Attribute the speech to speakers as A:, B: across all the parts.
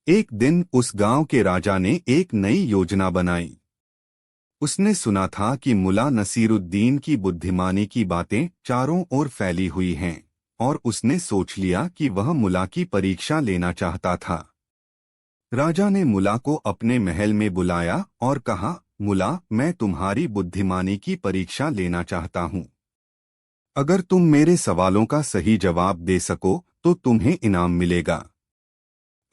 A: एक दिन उस गांव के राजा ने एक नई योजना बनाई। उसने सुना था कि मुल्ला नसीरुद्दीन की बुद्धिमानी की बातें चारों ओर फैली हुई हैं, और उसने सोच लिया कि वह मुल्ला की परीक्षा लेना चाहता था। राजा ने मुल्ला को अपने महल में बुलाया और कहा, मुल्ला, मैं तुम्हारी बुद्धिमानी की परीक्षा लेना चाहता हूँ। अगर तुम मेरे सवालों का सही जवाब दे सको तो तुम्हें इनाम मिलेगा।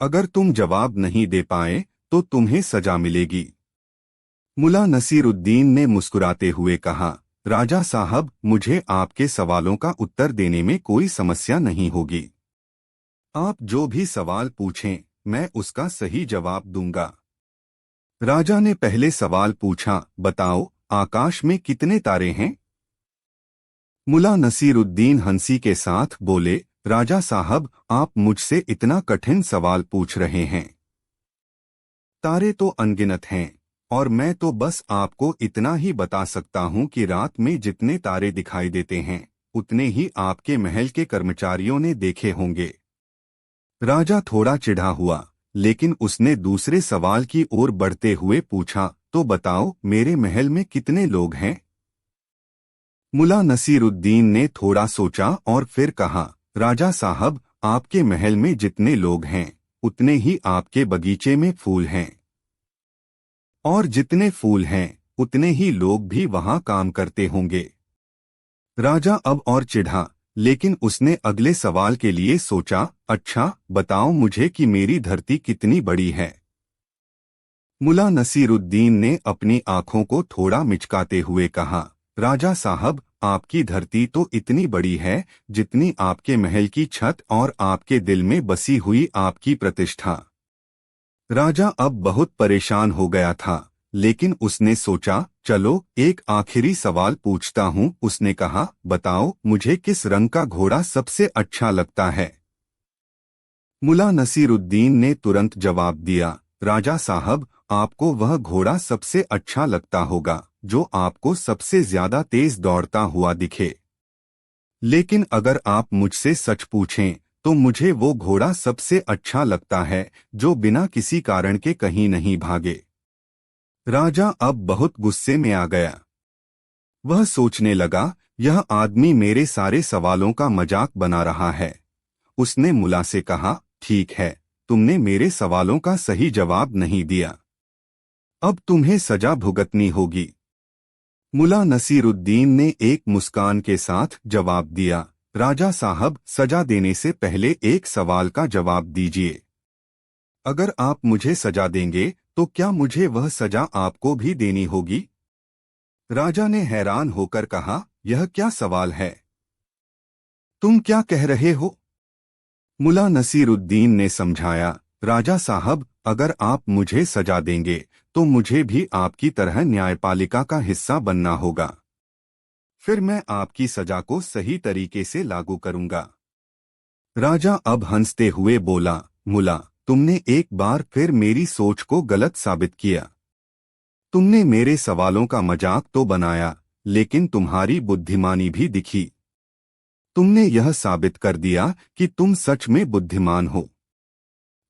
A: अगर तुम जवाब नहीं दे पाए तो तुम्हें सजा मिलेगी। मुल्ला नसीरुद्दीन ने मुस्कुराते हुए कहा, राजा साहब, मुझे आपके सवालों का उत्तर देने में कोई समस्या नहीं होगी। आप जो भी सवाल पूछें, मैं उसका सही जवाब दूंगा। राजा ने पहले सवाल पूछा, बताओ, आकाश में कितने तारे हैं? मुल्ला नसीरुद्दीन हंसी के साथ बोले, राजा साहब, आप मुझसे इतना कठिन सवाल पूछ रहे हैं। तारे तो अनगिनत हैं, और मैं तो बस आपको इतना ही बता सकता हूं कि रात में जितने तारे दिखाई देते हैं, उतने ही आपके महल के कर्मचारियों ने देखे होंगे। राजा थोड़ा चिढ़ा हुआ, लेकिन उसने दूसरे सवाल की ओर बढ़ते हुए पूछा, तो बताओ, मेरे महल में कितने लोग हैं? मुल्ला नसीरुद्दीन ने थोड़ा सोचा और फिर कहा, राजा साहब, आपके महल में जितने लोग हैं, उतने ही आपके बगीचे में फूल हैं। और जितने फूल हैं, उतने ही लोग भी वहां काम करते होंगे। राजा अब और चिढ़ा, लेकिन उसने अगले सवाल के लिए सोचा, अच्छा, बताओ मुझे कि मेरी धरती कितनी बड़ी है? मुल्ला नसीरुद्दीन ने अपनी आंखों को थोड़ा मिचकाते हुए कहा, राजा साहब, आपकी धरती तो इतनी बड़ी है जितनी आपके महल की छत और आपके दिल में बसी हुई आपकी प्रतिष्ठा। राजा अब बहुत परेशान हो गया था, लेकिन उसने सोचा, चलो एक आखिरी सवाल पूछता हूँ। उसने कहा, बताओ, मुझे किस रंग का घोड़ा सबसे अच्छा लगता है? मुल्ला नसीरुद्दीन ने तुरंत जवाब दिया, राजा साहब, आपको वह घोड़ा सबसे अच्छा लगता होगा जो आपको सबसे ज्यादा तेज दौड़ता हुआ दिखे। लेकिन अगर आप मुझसे सच पूछें तो मुझे वो घोड़ा सबसे अच्छा लगता है जो बिना किसी कारण के कहीं नहीं भागे। राजा अब बहुत गुस्से में आ गया। वह सोचने लगा, यह आदमी मेरे सारे सवालों का मजाक बना रहा है। उसने मुल्ला से कहा, ठीक है, तुमने मेरे सवालों का सही जवाब नहीं दिया। अब तुम्हें सजा भुगतनी होगी। मुल्ला नसीरुद्दीन ने एक मुस्कान के साथ जवाब दिया, राजा साहब, सजा देने से पहले एक सवाल का जवाब दीजिए। अगर आप मुझे सजा देंगे तो क्या मुझे वह सजा आपको भी देनी होगी? राजा ने हैरान होकर कहा, यह क्या सवाल है? तुम क्या कह रहे हो? मुल्ला नसीरुद्दीन ने समझाया, राजा साहब, अगर आप मुझे सजा देंगे तो मुझे भी आपकी तरह न्यायपालिका का हिस्सा बनना होगा। फिर मैं आपकी सजा को सही तरीके से लागू करूंगा। राजा अब हंसते हुए बोला, मुल्ला, तुमने एक बार फिर मेरी सोच को गलत साबित किया। तुमने मेरे सवालों का मजाक तो बनाया, लेकिन तुम्हारी बुद्धिमानी भी दिखी। तुमने यह साबित कर दिया कि तुम सच में बुद्धिमान हो।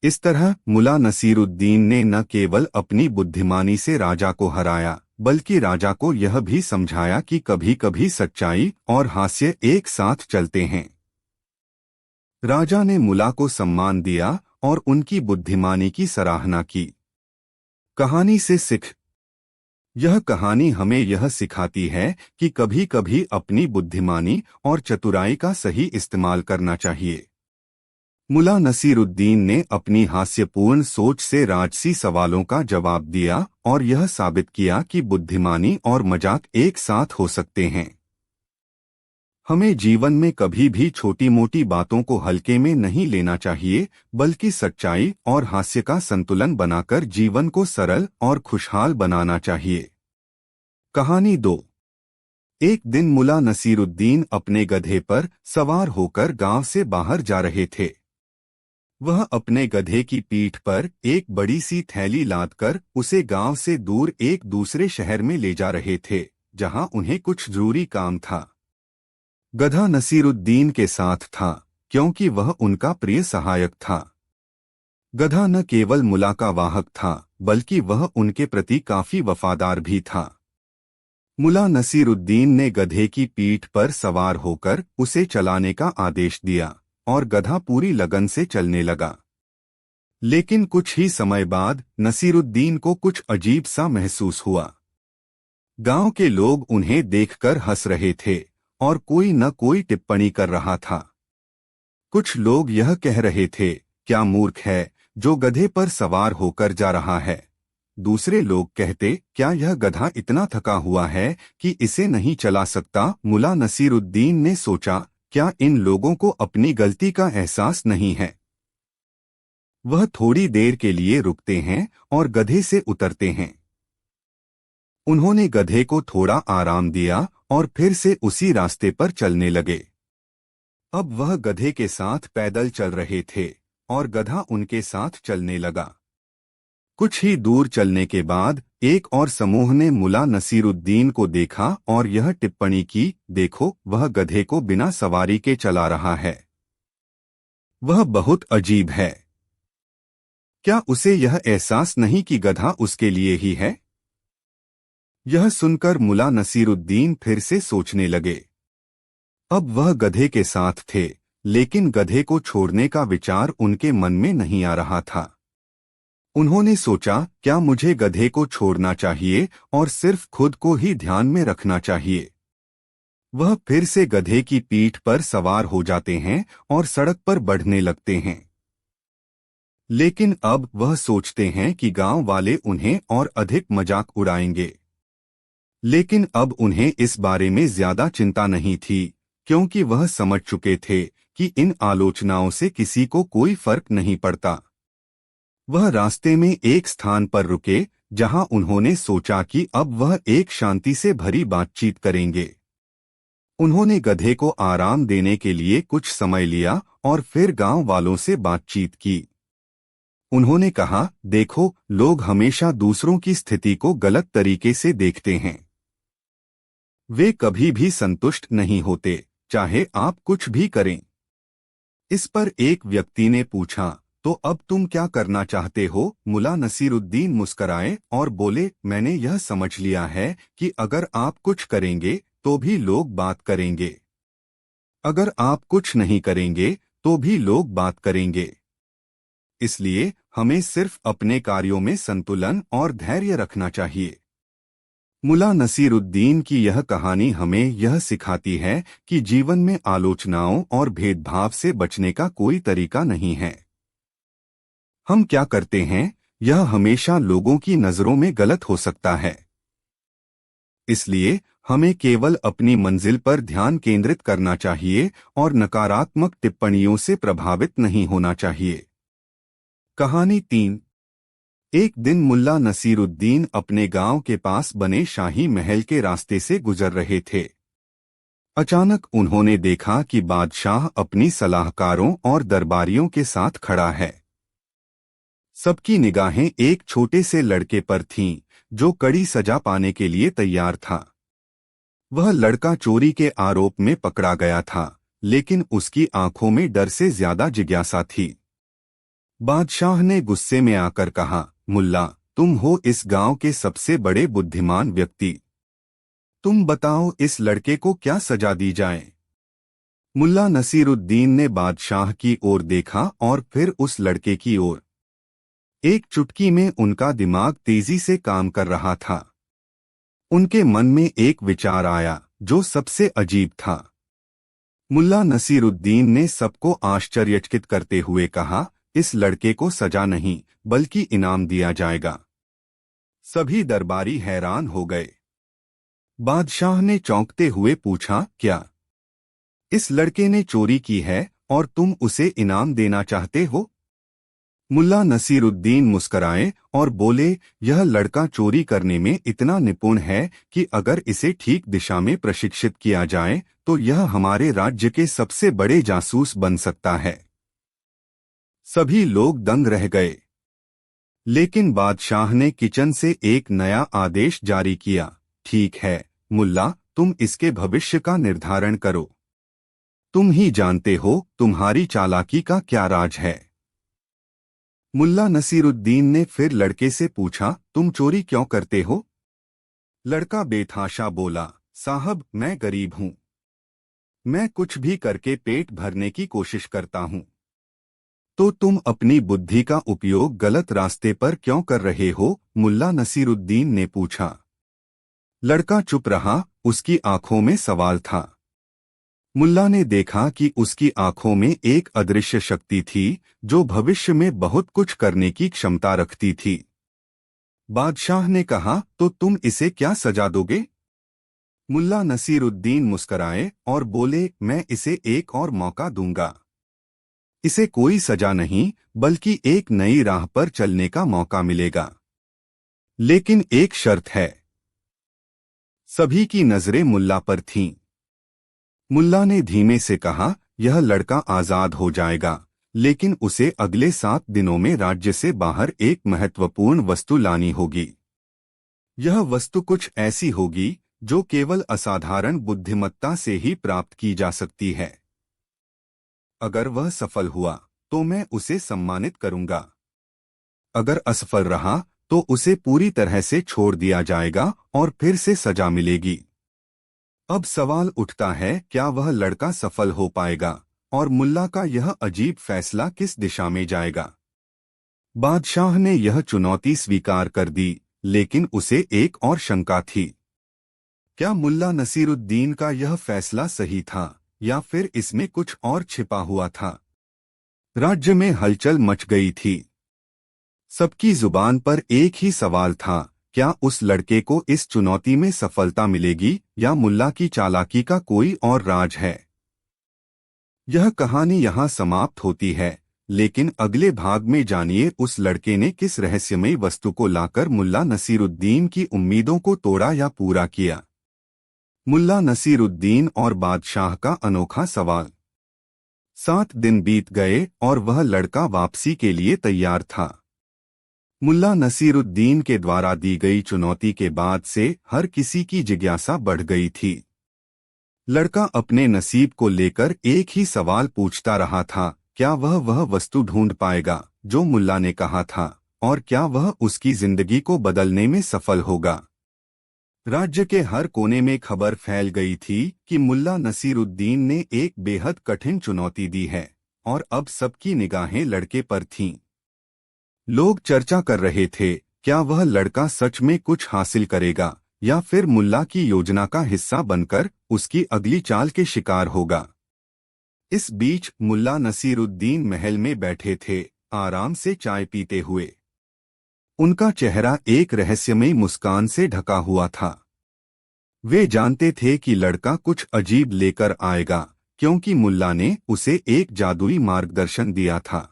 A: इस तरह मुल्ला नसीरुद्दीन ने न केवल अपनी बुद्धिमानी से राजा को हराया, बल्कि राजा को यह भी समझाया कि कभी-कभी सच्चाई और हास्य एक साथ चलते हैं। राजा ने मुल्ला को सम्मान दिया और उनकी बुद्धिमानी की सराहना की। कहानी से सीख। यह कहानी हमें यह सिखाती है कि कभी-कभी अपनी बुद्धिमानी और चतुराई का सही इस्तेमाल करना चाहिए। मुल्ला नसीरुद्दीन ने अपनी हास्यपूर्ण सोच से राजसी सवालों का जवाब दिया और यह साबित किया कि बुद्धिमानी और मजाक एक साथ हो सकते हैं। हमें जीवन में कभी भी छोटी-मोटी बातों को हल्के में नहीं लेना चाहिए, बल्कि सच्चाई और हास्य का संतुलन बनाकर जीवन को सरल और खुशहाल बनाना चाहिए। कहानी 2। एक दिन मुल्ला नसीरुद्दीन अपने गधे पर सवार होकर गांव से बाहर जा रहे थे। वह अपने गधे की पीठ पर एक बड़ी सी थैली लादकर उसे गांव से दूर एक दूसरे शहर में ले जा रहे थे, जहां उन्हें कुछ जरूरी काम था। गधा नसीरुद्दीन के साथ था, क्योंकि वह उनका प्रिय सहायक था। गधा न केवल मुला का वाहक था, बल्कि वह उनके प्रति काफी वफादार भी था। मुला नसीरुद्दीन ने गधे की पीठ पर सवार होकर उसे चलाने का आदेश दिया और गधा पूरी लगन से चलने लगा। लेकिन कुछ ही समय बाद नसीरुद्दीन को कुछ अजीब सा महसूस हुआ। गांव के लोग उन्हें देखकर हंस रहे थे और कोई न कोई टिप्पणी कर रहा था। कुछ लोग यह कह रहे थे, क्या मूर्ख है जो गधे पर सवार होकर जा रहा है। दूसरे लोग कहते, क्या यह गधा इतना थका हुआ है कि इसे नहीं चला सकता। मुला नसीरुद्दीन ने सोचा, क्या इन लोगों को अपनी गलती का एहसास नहीं है। वह थोड़ी देर के लिए रुकते हैं और गधे से उतरते हैं। उन्होंने गधे को थोड़ा आराम दिया और फिर से उसी रास्ते पर चलने लगे। अब वह गधे के साथ पैदल चल रहे थे और गधा उनके साथ चलने लगा। कुछ ही दूर चलने के बाद एक और समूह ने मुला नसीरुद्दीन को देखा और यह टिप्पणी की, देखो वह गधे को बिना सवारी के चला रहा है। वह बहुत अजीब है। क्या उसे यह एहसास नहीं कि गधा उसके लिए ही है। यह सुनकर मुला नसीरुद्दीन फिर से सोचने लगे। अब वह गधे के साथ थे, लेकिन गधे को छोड़ने का विचार उनके मन में नहीं आ रहा था। उन्होंने सोचा, क्या मुझे गधे को छोड़ना चाहिए और सिर्फ खुद को ही ध्यान में रखना चाहिए। वह फिर से गधे की पीठ पर सवार हो जाते हैं और सड़क पर बढ़ने लगते हैं। लेकिन अब वह सोचते हैं कि गांव वाले उन्हें और अधिक मजाक उड़ाएंगे। लेकिन अब उन्हें इस बारे में ज्यादा चिंता नहीं थी, क्योंकि वह समझ चुके थे कि इन आलोचनाओं से किसी को कोई फर्क नहीं पड़ता। वह रास्ते में एक स्थान पर रुके, जहां उन्होंने सोचा कि अब वह एक शांति से भरी बातचीत करेंगे। उन्होंने गधे को आराम देने के लिए कुछ समय लिया और फिर गांव वालों से बातचीत की। उन्होंने कहा, देखो, लोग हमेशा दूसरों की स्थिति को गलत तरीके से देखते हैं। वे कभी भी संतुष्ट नहीं होते, चाहे आप कुछ भी करें। इस पर एक व्यक्ति ने पूछा, तो अब तुम क्या करना चाहते हो। मुला नसीरुद्दीन मुस्कराए और बोले, मैंने यह समझ लिया है कि अगर आप कुछ करेंगे तो भी लोग बात करेंगे, अगर आप कुछ नहीं करेंगे तो भी लोग बात करेंगे। इसलिए हमें सिर्फ अपने कार्यों में संतुलन और धैर्य रखना चाहिए। मुला नसीरुद्दीन की यह कहानी हमें यह सिखाती है कि जीवन में आलोचनाओं और भेदभाव से बचने का कोई तरीका नहीं है। हम क्या करते हैं, यह हमेशा लोगों की नजरों में गलत हो सकता है। इसलिए हमें केवल अपनी मंजिल पर ध्यान केंद्रित करना चाहिए और नकारात्मक टिप्पणियों से प्रभावित नहीं होना चाहिए। कहानी 3। एक दिन मुल्ला नसीरुद्दीन अपने गांव के पास बने शाही महल के रास्ते से गुजर रहे थे। अचानक उन्होंने देखा कि बादशाह अपनी सलाहकारों और दरबारियों के साथ खड़ा है। सबकी निगाहें एक छोटे से लड़के पर थीं, जो कड़ी सजा पाने के लिए तैयार था। वह लड़का चोरी के आरोप में पकड़ा गया था, लेकिन उसकी आंखों में डर से ज्यादा जिज्ञासा थी। बादशाह ने गुस्से में आकर कहा, मुल्ला, तुम हो इस गांव के सबसे बड़े बुद्धिमान व्यक्ति। तुम बताओ, इस लड़के को क्या सजा दी जाए। मुल्ला नसीरुद्दीन ने बादशाह की ओर देखा और फिर उस लड़के की ओर। एक चुटकी में उनका दिमाग तेजी से काम कर रहा था। उनके मन में एक विचार आया जो सबसे अजीब था। मुल्ला नसीरुद्दीन ने सबको आश्चर्यचकित करते हुए कहा, इस लड़के को सजा नहीं बल्कि इनाम दिया जाएगा। सभी दरबारी हैरान हो गए। बादशाह ने चौंकते हुए पूछा, क्या इस लड़के ने चोरी की है और तुम उसे इनाम देना चाहते हो। मुल्ला नसीरुद्दीन मुस्कराए और बोले, यह लड़का चोरी करने में इतना निपुण है कि अगर इसे ठीक दिशा में प्रशिक्षित किया जाए तो यह हमारे राज्य के सबसे बड़े जासूस बन सकता है। सभी लोग दंग रह गए। लेकिन बादशाह ने किचन से एक नया आदेश जारी किया, ठीक है मुल्ला, तुम इसके भविष्य का निर्धारण करो। तुम ही जानते हो तुम्हारी चालाकी का क्या राज है। मुल्ला नसीरुद्दीन ने फिर लड़के से पूछा, तुम चोरी क्यों करते हो? लड़का बेतहाशा बोला, साहब मैं गरीब हूं, मैं कुछ भी करके पेट भरने की कोशिश करता हूं। तो तुम अपनी बुद्धि का उपयोग गलत रास्ते पर क्यों कर रहे हो? मुल्ला नसीरुद्दीन ने पूछा। लड़का चुप रहा, उसकी आंखों में सवाल था। मुल्ला ने देखा कि उसकी आंखों में एक अदृश्य शक्ति थी जो भविष्य में बहुत कुछ करने की क्षमता रखती थी। बादशाह ने कहा, तो तुम इसे क्या सजा दोगे? मुल्ला नसीरुद्दीन मुस्कराए और बोले, मैं इसे एक और मौका दूंगा। इसे कोई सजा नहीं, बल्कि एक नई राह पर चलने का मौका मिलेगा। लेकिन एक शर्त है। सभी की नजरें मुल्ला पर थीं। मुल्ला ने धीमे से कहा, यह लड़का आजाद हो जाएगा, लेकिन उसे अगले 7 दिनों में राज्य से बाहर एक महत्वपूर्ण वस्तु लानी होगी। यह वस्तु कुछ ऐसी होगी जो केवल असाधारण बुद्धिमत्ता से ही प्राप्त की जा सकती है। अगर वह सफल हुआ तो मैं उसे सम्मानित करूंगा। अगर असफल रहा तो उसे पूरी तरह से छोड़ दिया जाएगा और फिर से सजा मिलेगी। अब सवाल उठता है, क्या वह लड़का सफल हो पाएगा और मुल्ला का यह अजीब फैसला किस दिशा में जाएगा? बादशाह ने यह चुनौती स्वीकार कर दी, लेकिन उसे एक और शंका थी। क्या मुल्ला नसीरुद्दीन का यह फैसला सही था या फिर इसमें कुछ और छिपा हुआ था? राज्य में हलचल मच गई थी। सबकी जुबान पर एक ही सवाल था, क्या उस लड़के को इस चुनौती में सफलता मिलेगी या मुल्ला की चालाकी का कोई और राज है? यह कहानी यहाँ समाप्त होती है, लेकिन अगले भाग में जानिए उस लड़के ने किस रहस्यमयी वस्तु को लाकर मुल्ला नसीरुद्दीन की उम्मीदों को तोड़ा या पूरा किया। मुल्ला नसीरुद्दीन और बादशाह का अनोखा सवाल। 7 दिन बीत गए और वह लड़का वापसी के लिए तैयार था। मुल्ला नसीरुद्दीन के द्वारा दी गई चुनौती के बाद से हर किसी की जिज्ञासा बढ़ गई थी। लड़का अपने नसीब को लेकर एक ही सवाल पूछता रहा था, क्या वह वस्तु ढूंढ पाएगा जो मुल्ला ने कहा था, और क्या वह उसकी जिंदगी को बदलने में सफल होगा? राज्य के हर कोने में खबर फैल गई थी कि मुल्ला नसीरुद्दीन ने एक बेहद कठिन चुनौती दी है और अब सबकी निगाहें लड़के पर थीं। लोग चर्चा कर रहे थे, क्या वह लड़का सच में कुछ हासिल करेगा या फिर मुल्ला की योजना का हिस्सा बनकर उसकी अगली चाल के शिकार होगा। इस बीच मुल्ला नसीरुद्दीन महल में बैठे थे, आराम से चाय पीते हुए। उनका चेहरा एक रहस्यमयी मुस्कान से ढका हुआ था। वे जानते थे कि लड़का कुछ अजीब लेकर आएगा, क्योंकि मुल्ला ने उसे एक जादुई मार्गदर्शन दिया था।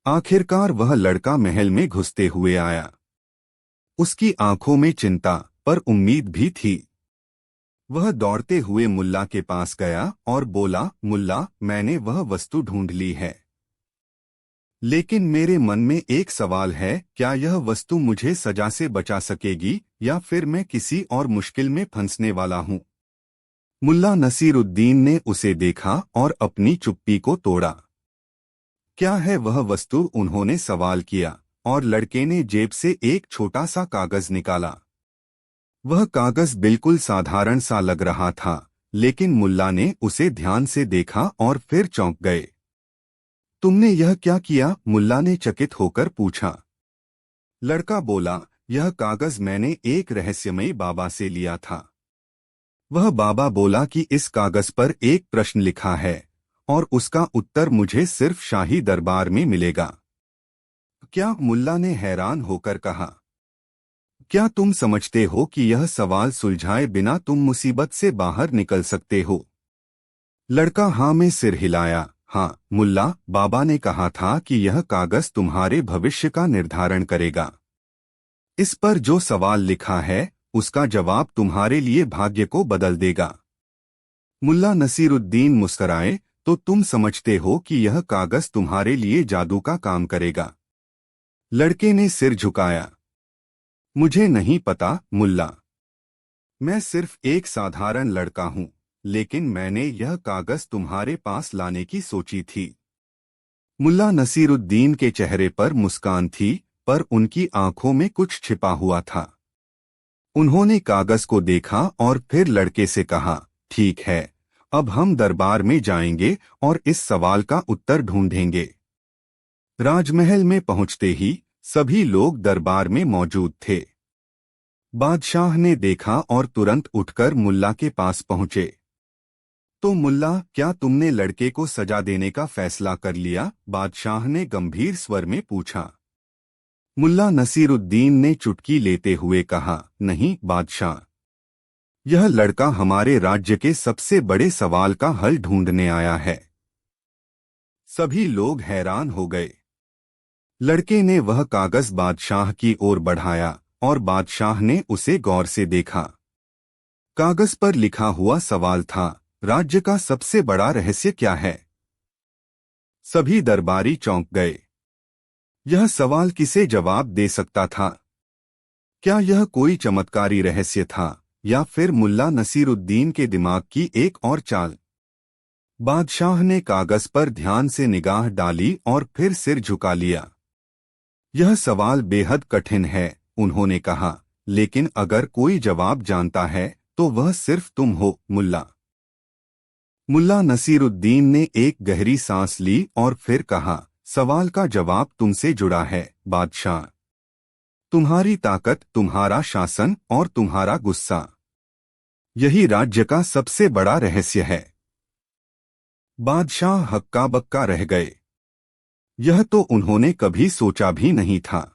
A: आखिरकार वह लड़का महल में घुसते हुए आया। उसकी आंखों में चिंता पर उम्मीद भी थी। वह दौड़ते हुए मुल्ला के पास गया और बोला, मुल्ला, मैंने वह वस्तु ढूंढ ली है, लेकिन मेरे मन में एक सवाल है, क्या यह वस्तु मुझे सजा से बचा सकेगी या फिर मैं किसी और मुश्किल में फंसने वाला हूं? मुल्ला नसीरुद्दीन ने उसे देखा और अपनी चुप्पी को तोड़ा। क्या है वह वस्तु? उन्होंने सवाल किया और लड़के ने जेब से एक छोटा सा कागज निकाला। वह कागज बिल्कुल साधारण सा लग रहा था, लेकिन मुल्ला ने उसे ध्यान से देखा और फिर चौंक गए। तुमने यह क्या किया? मुल्ला ने चकित होकर पूछा। लड़का बोला, यह कागज मैंने एक रहस्यमयी बाबा से लिया था। वह बाबा बोला कि इस कागज पर एक प्रश्न लिखा है और उसका उत्तर मुझे सिर्फ शाही दरबार में मिलेगा। क्या? मुल्ला ने हैरान होकर कहा। क्या तुम समझते हो कि यह सवाल सुलझाए बिना तुम मुसीबत से बाहर निकल सकते हो? लड़का हाँ में सिर हिलाया। हाँ मुल्ला, बाबा ने कहा था कि यह कागज तुम्हारे भविष्य का निर्धारण करेगा। इस पर जो सवाल लिखा है उसका जवाब तुम्हारे लिए भाग्य को बदल देगा। मुल्ला नसीरुद्दीन मुस्कराए, तो तुम समझते हो कि यह कागज तुम्हारे लिए जादू का काम करेगा? लड़के ने सिर झुकाया। मुझे नहीं पता मुल्ला, मैं सिर्फ एक साधारण लड़का हूँ, लेकिन मैंने यह कागज तुम्हारे पास लाने की सोची थी। मुल्ला नसीरुद्दीन के चेहरे पर मुस्कान थी, पर उनकी आंखों में कुछ छिपा हुआ था। उन्होंने कागज को देखा और फिर लड़के से कहा, ठीक है, अब हम दरबार में जाएंगे और इस सवाल का उत्तर ढूंढेंगे। राजमहल में पहुंचते ही सभी लोग दरबार में मौजूद थे। बादशाह ने देखा और तुरंत उठकर मुल्ला के पास पहुंचे। तो मुल्ला, क्या तुमने लड़के को सजा देने का फैसला कर लिया? बादशाह ने गंभीर स्वर में पूछा। मुल्ला नसीरुद्दीन ने चुटकी लेते हुए कहा, नहीं बादशाह, यह लड़का हमारे राज्य के सबसे बड़े सवाल का हल ढूंढने आया है। सभी लोग हैरान हो गए। लड़के ने वह कागज बादशाह की ओर बढ़ाया और बादशाह ने उसे गौर से देखा। कागज पर लिखा हुआ सवाल था, राज्य का सबसे बड़ा रहस्य क्या है? सभी दरबारी चौंक गए। यह सवाल किसे जवाब दे सकता था? क्या यह कोई चमत्कारी रहस्य था या फिर मुल्ला नसीरुद्दीन के दिमाग की एक और चाल? बादशाह ने कागज पर ध्यान से निगाह डाली और फिर सिर झुका लिया। यह सवाल बेहद कठिन है, उन्होंने कहा, लेकिन अगर कोई जवाब जानता है तो वह सिर्फ तुम हो, मुल्ला। मुल्ला नसीरुद्दीन ने एक गहरी सांस ली और फिर कहा, सवाल का जवाब तुमसे जुड़ा है, बादशाह। तुम्हारी ताकत, तुम्हारा शासन और तुम्हारा गुस्सा, यही राज्य का सबसे बड़ा रहस्य है। बादशाह हक्का बक्का रह गए। यह तो उन्होंने कभी सोचा भी नहीं था।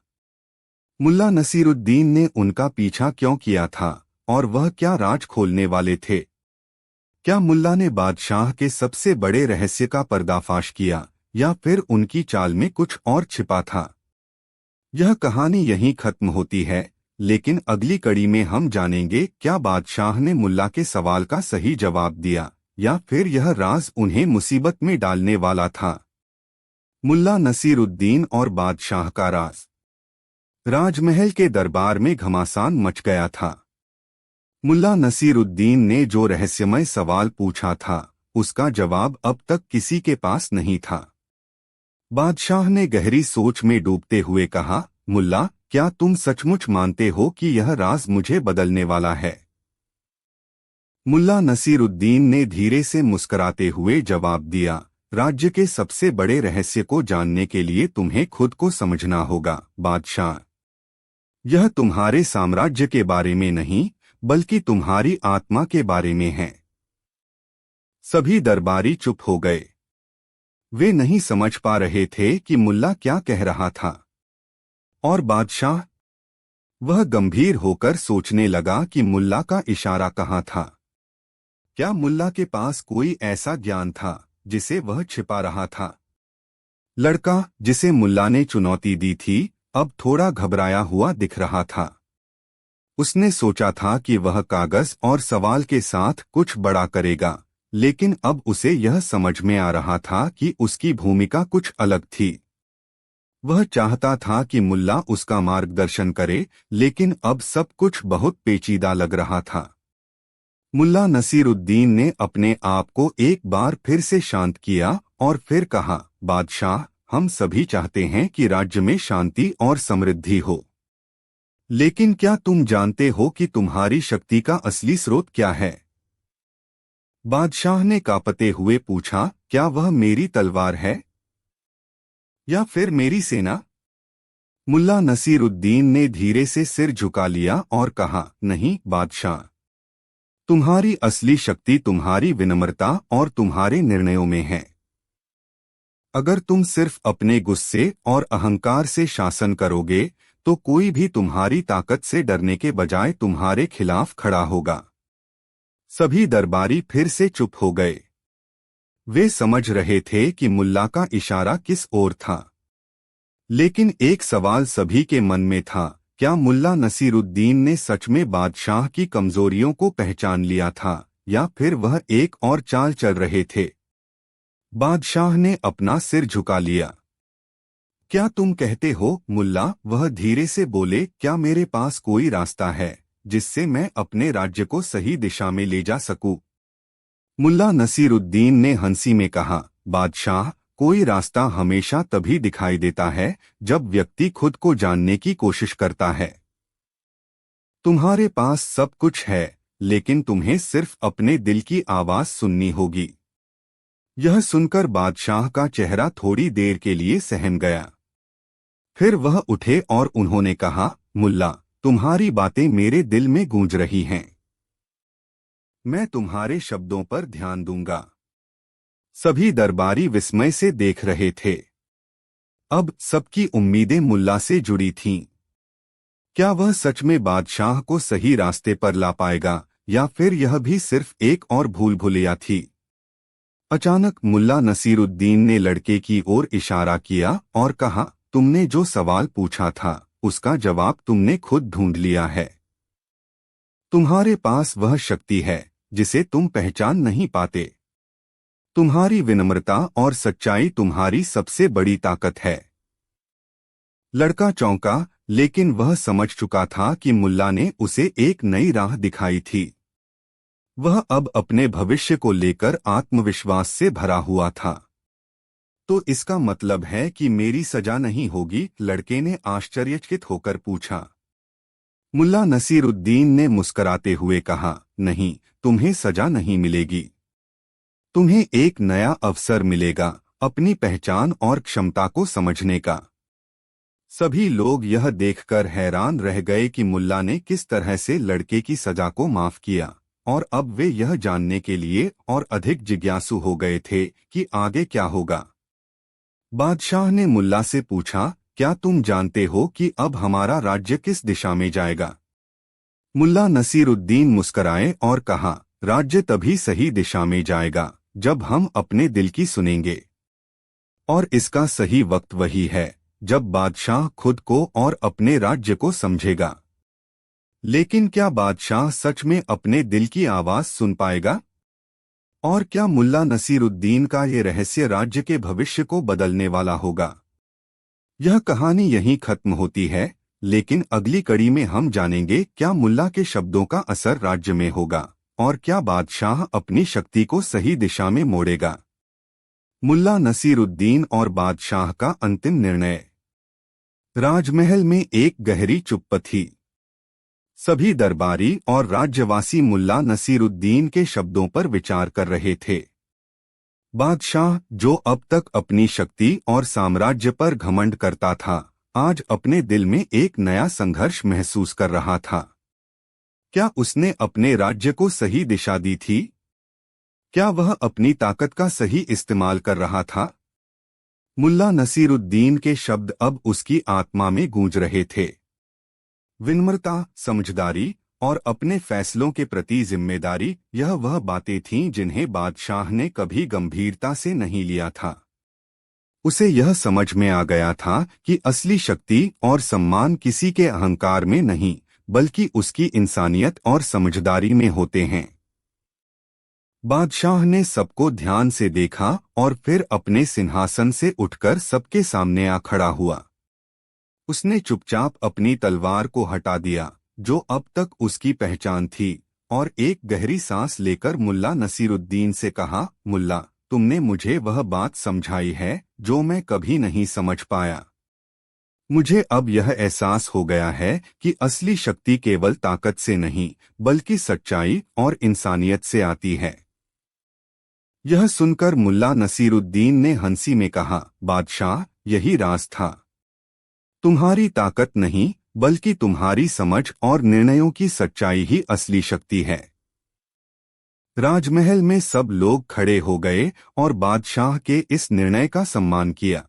A: मुल्ला नसीरुद्दीन ने उनका पीछा क्यों किया था और वह क्या राज खोलने वाले थे? क्या मुल्ला ने बादशाह के सबसे बड़े रहस्य का पर्दाफाश किया या फिर उनकी चाल में कुछ और छिपा था? यह कहानी यहीं खत्म होती है, लेकिन अगली कड़ी में हम जानेंगे क्या बादशाह ने मुल्ला के सवाल का सही जवाब दिया या फिर यह राज उन्हें मुसीबत में डालने वाला था। मुल्ला नसीरुद्दीन और बादशाह का राज। राजमहल के दरबार में घमासान मच गया था। मुल्ला नसीरुद्दीन ने जो रहस्यमय सवाल पूछा था, उसका जवाब अब तक किसी के पास नहीं था। बादशाह ने गहरी सोच में डूबते हुए कहा, मुल्ला, क्या तुम सचमुच मानते हो कि यह राज मुझे बदलने वाला है? मुल्ला नसीरुद्दीन ने धीरे से मुस्कुराते हुए जवाब दिया, राज्य के सबसे बड़े रहस्य को जानने के लिए तुम्हें खुद को समझना होगा, बादशाह। यह तुम्हारे साम्राज्य के बारे में नहीं, बल्कि तुम्हारी आत्मा के बारे में है। सभी दरबारी चुप हो गए। वे नहीं समझ पा रहे थे कि मुल्ला क्या कह रहा था। और बादशाह? वह गंभीर होकर सोचने लगा कि मुल्ला का इशारा कहाँ था। क्या मुल्ला के पास कोई ऐसा ज्ञान था जिसे वह छिपा रहा था? लड़का, जिसे मुल्ला ने चुनौती दी थी, अब थोड़ा घबराया हुआ दिख रहा था। उसने सोचा था कि वह कागज और सवाल के साथ कुछ बड़ा करेगा, लेकिन अब उसे यह समझ में आ रहा था कि उसकी भूमिका कुछ अलग थी। वह चाहता था कि मुल्ला उसका मार्गदर्शन करे, लेकिन अब सब कुछ बहुत पेचीदा लग रहा था। मुल्ला नसीरुद्दीन ने अपने आप को एक बार फिर से शांत किया और फिर कहा, बादशाह, हम सभी चाहते हैं कि राज्य में शांति और समृद्धि हो। लेकिन क्या तुम जानते हो कि तुम्हारी शक्ति का असली स्रोत क्या है? बादशाह ने कांपते हुए पूछा, क्या वह मेरी तलवार है या फिर मेरी सेना? मुल्ला नसीरुद्दीन ने धीरे से सिर झुका लिया और कहा, नहीं बादशाह, तुम्हारी असली शक्ति तुम्हारी विनम्रता और तुम्हारे निर्णयों में है। अगर तुम सिर्फ अपने गुस्से और अहंकार से शासन करोगे तो कोई भी तुम्हारी ताकत से डरने के बजाय तुम्हारे खिलाफ खड़ा होगा। सभी दरबारी फिर से चुप हो गए। वे समझ रहे थे कि मुल्ला का इशारा किस ओर था, लेकिन एक सवाल सभी के मन में था, क्या मुल्ला नसीरुद्दीन ने सच में बादशाह की कमजोरियों को पहचान लिया था या फिर वह एक और चाल चल रहे थे? बादशाह ने अपना सिर झुका लिया। क्या तुम कहते हो, मुल्ला? वह धीरे से बोले, क्या मेरे पास कोई रास्ता है जिससे मैं अपने राज्य को सही दिशा में ले जा सकूं? मुल्ला नसीरुद्दीन ने हंसी में कहा, बादशाह, कोई रास्ता हमेशा तभी दिखाई देता है जब व्यक्ति खुद को जानने की कोशिश करता है। तुम्हारे पास सब कुछ है, लेकिन तुम्हें सिर्फ अपने दिल की आवाज सुननी होगी। यह सुनकर बादशाह का चेहरा थोड़ी देर के लिए सहम गया। फिर वह उठे और उन्होंने कहा, मुल्ला, तुम्हारी बातें मेरे दिल में गूंज रही हैं। मैं तुम्हारे शब्दों पर ध्यान दूंगा। सभी दरबारी विस्मय से देख रहे थे। अब सबकी उम्मीदें मुल्ला से जुड़ी थीं। क्या वह सच में बादशाह को सही रास्ते पर ला पाएगा, या फिर यह भी सिर्फ एक और भूल भुलैया थी? अचानक मुल्ला नसीरुद्दीन ने लड़के की ओर इशारा किया और कहा, तुमने जो सवाल पूछा था उसका जवाब तुमने खुद ढूंढ लिया है। तुम्हारे पास वह शक्ति है जिसे तुम पहचान नहीं पाते। तुम्हारी विनम्रता और सच्चाई तुम्हारी सबसे बड़ी ताकत है। लड़का चौंका, लेकिन वह समझ चुका था कि मुल्ला ने उसे एक नई राह दिखाई थी। वह अब अपने भविष्य को लेकर आत्मविश्वास से भरा हुआ था। तो इसका मतलब है कि मेरी सजा नहीं होगी? लड़के ने आश्चर्यचकित होकर पूछा। मुल्ला नसीरुद्दीन ने मुस्कराते हुए कहा, नहीं, तुम्हें सजा नहीं मिलेगी। तुम्हें एक नया अवसर मिलेगा अपनी पहचान और क्षमता को समझने का। सभी लोग यह देखकर हैरान रह गए कि मुल्ला ने किस तरह से लड़के की सजा को माफ किया, और अब वे यह जानने के लिए और अधिक जिज्ञासु हो गए थे कि आगे क्या होगा। बादशाह ने मुल्ला से पूछा, क्या तुम जानते हो कि अब हमारा राज्य किस दिशा में जाएगा? मुल्ला नसीरुद्दीन मुस्कराए और कहा, राज्य तभी सही दिशा में जाएगा जब हम अपने दिल की सुनेंगे। और इसका सही वक्त वही है जब बादशाह खुद को और अपने राज्य को समझेगा। लेकिन क्या बादशाह सच में अपने दिल की आवाज सुन पाएगा? और क्या मुल्ला नसीरुद्दीन का ये रहस्य राज्य के भविष्य को बदलने वाला होगा? यह कहानी यहीं खत्म होती है, लेकिन अगली कड़ी में हम जानेंगे क्या मुल्ला के शब्दों का असर राज्य में होगा, और क्या बादशाह अपनी शक्ति को सही दिशा में मोड़ेगा। मुल्ला नसीरुद्दीन और बादशाह का अंतिम निर्णय। राजमहल में एक गहरी चुप्पी थी। सभी दरबारी और राज्यवासी मुल्ला नसीरुद्दीन के शब्दों पर विचार कर रहे थे। बादशाह, जो अब तक अपनी शक्ति और साम्राज्य पर घमंड करता था, आज अपने दिल में एक नया संघर्ष महसूस कर रहा था। क्या उसने अपने राज्य को सही दिशा दी थी? क्या वह अपनी ताकत का सही इस्तेमाल कर रहा था? मुल्ला नसीरुद्दीन के शब्द अब उसकी आत्मा में गूंज रहे थे। विनम्रता, समझदारी और अपने फैसलों के प्रति जिम्मेदारी, यह वह बातें थीं जिन्हें बादशाह ने कभी गंभीरता से नहीं लिया था। उसे यह समझ में आ गया था कि असली शक्ति और सम्मान किसी के अहंकार में नहीं, बल्कि उसकी इंसानियत और समझदारी में होते हैं। बादशाह ने सबको ध्यान से देखा और फिर अपने सिंहासन से उठकर सबके सामने आ खड़ा हुआ। उसने चुपचाप अपनी तलवार को हटा दिया, जो अब तक उसकी पहचान थी, और एक गहरी सांस लेकर मुल्ला नसीरुद्दीन से कहा, मुल्ला, तुमने मुझे वह बात समझाई है जो मैं कभी नहीं समझ पाया। मुझे अब यह एहसास हो गया है कि असली शक्ति केवल ताकत से नहीं, बल्कि सच्चाई और इंसानियत से आती है। यह सुनकर मुल्ला नसीरुद्दीन ने हंसी में कहा, बादशाह, यही राज था। तुम्हारी ताकत नहीं, बल्कि तुम्हारी समझ और निर्णयों की सच्चाई ही असली शक्ति है। राजमहल में सब लोग खड़े हो गए और बादशाह के इस निर्णय का सम्मान किया।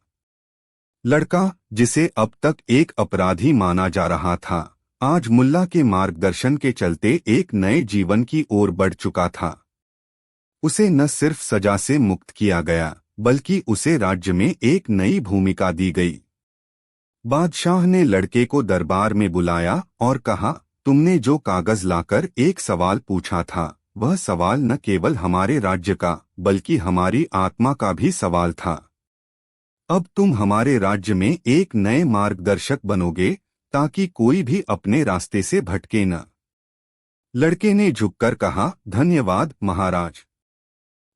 A: लड़का, जिसे अब तक एक अपराधी माना जा रहा था, आज मुल्ला के मार्गदर्शन के चलते एक नए जीवन की ओर बढ़ चुका था। उसे न सिर्फ सजा से मुक्त किया गया, बल्कि उसे राज्य में एक नई भूमिका दी गई। बादशाह ने लड़के को दरबार में बुलाया और कहा, तुमने जो कागज लाकर एक सवाल पूछा था, वह सवाल न केवल हमारे राज्य का, बल्कि हमारी आत्मा का भी सवाल था। अब तुम हमारे राज्य में एक नए मार्गदर्शक बनोगे, ताकि कोई भी अपने रास्ते से भटके न। लड़के ने झुककर कहा, धन्यवाद महाराज।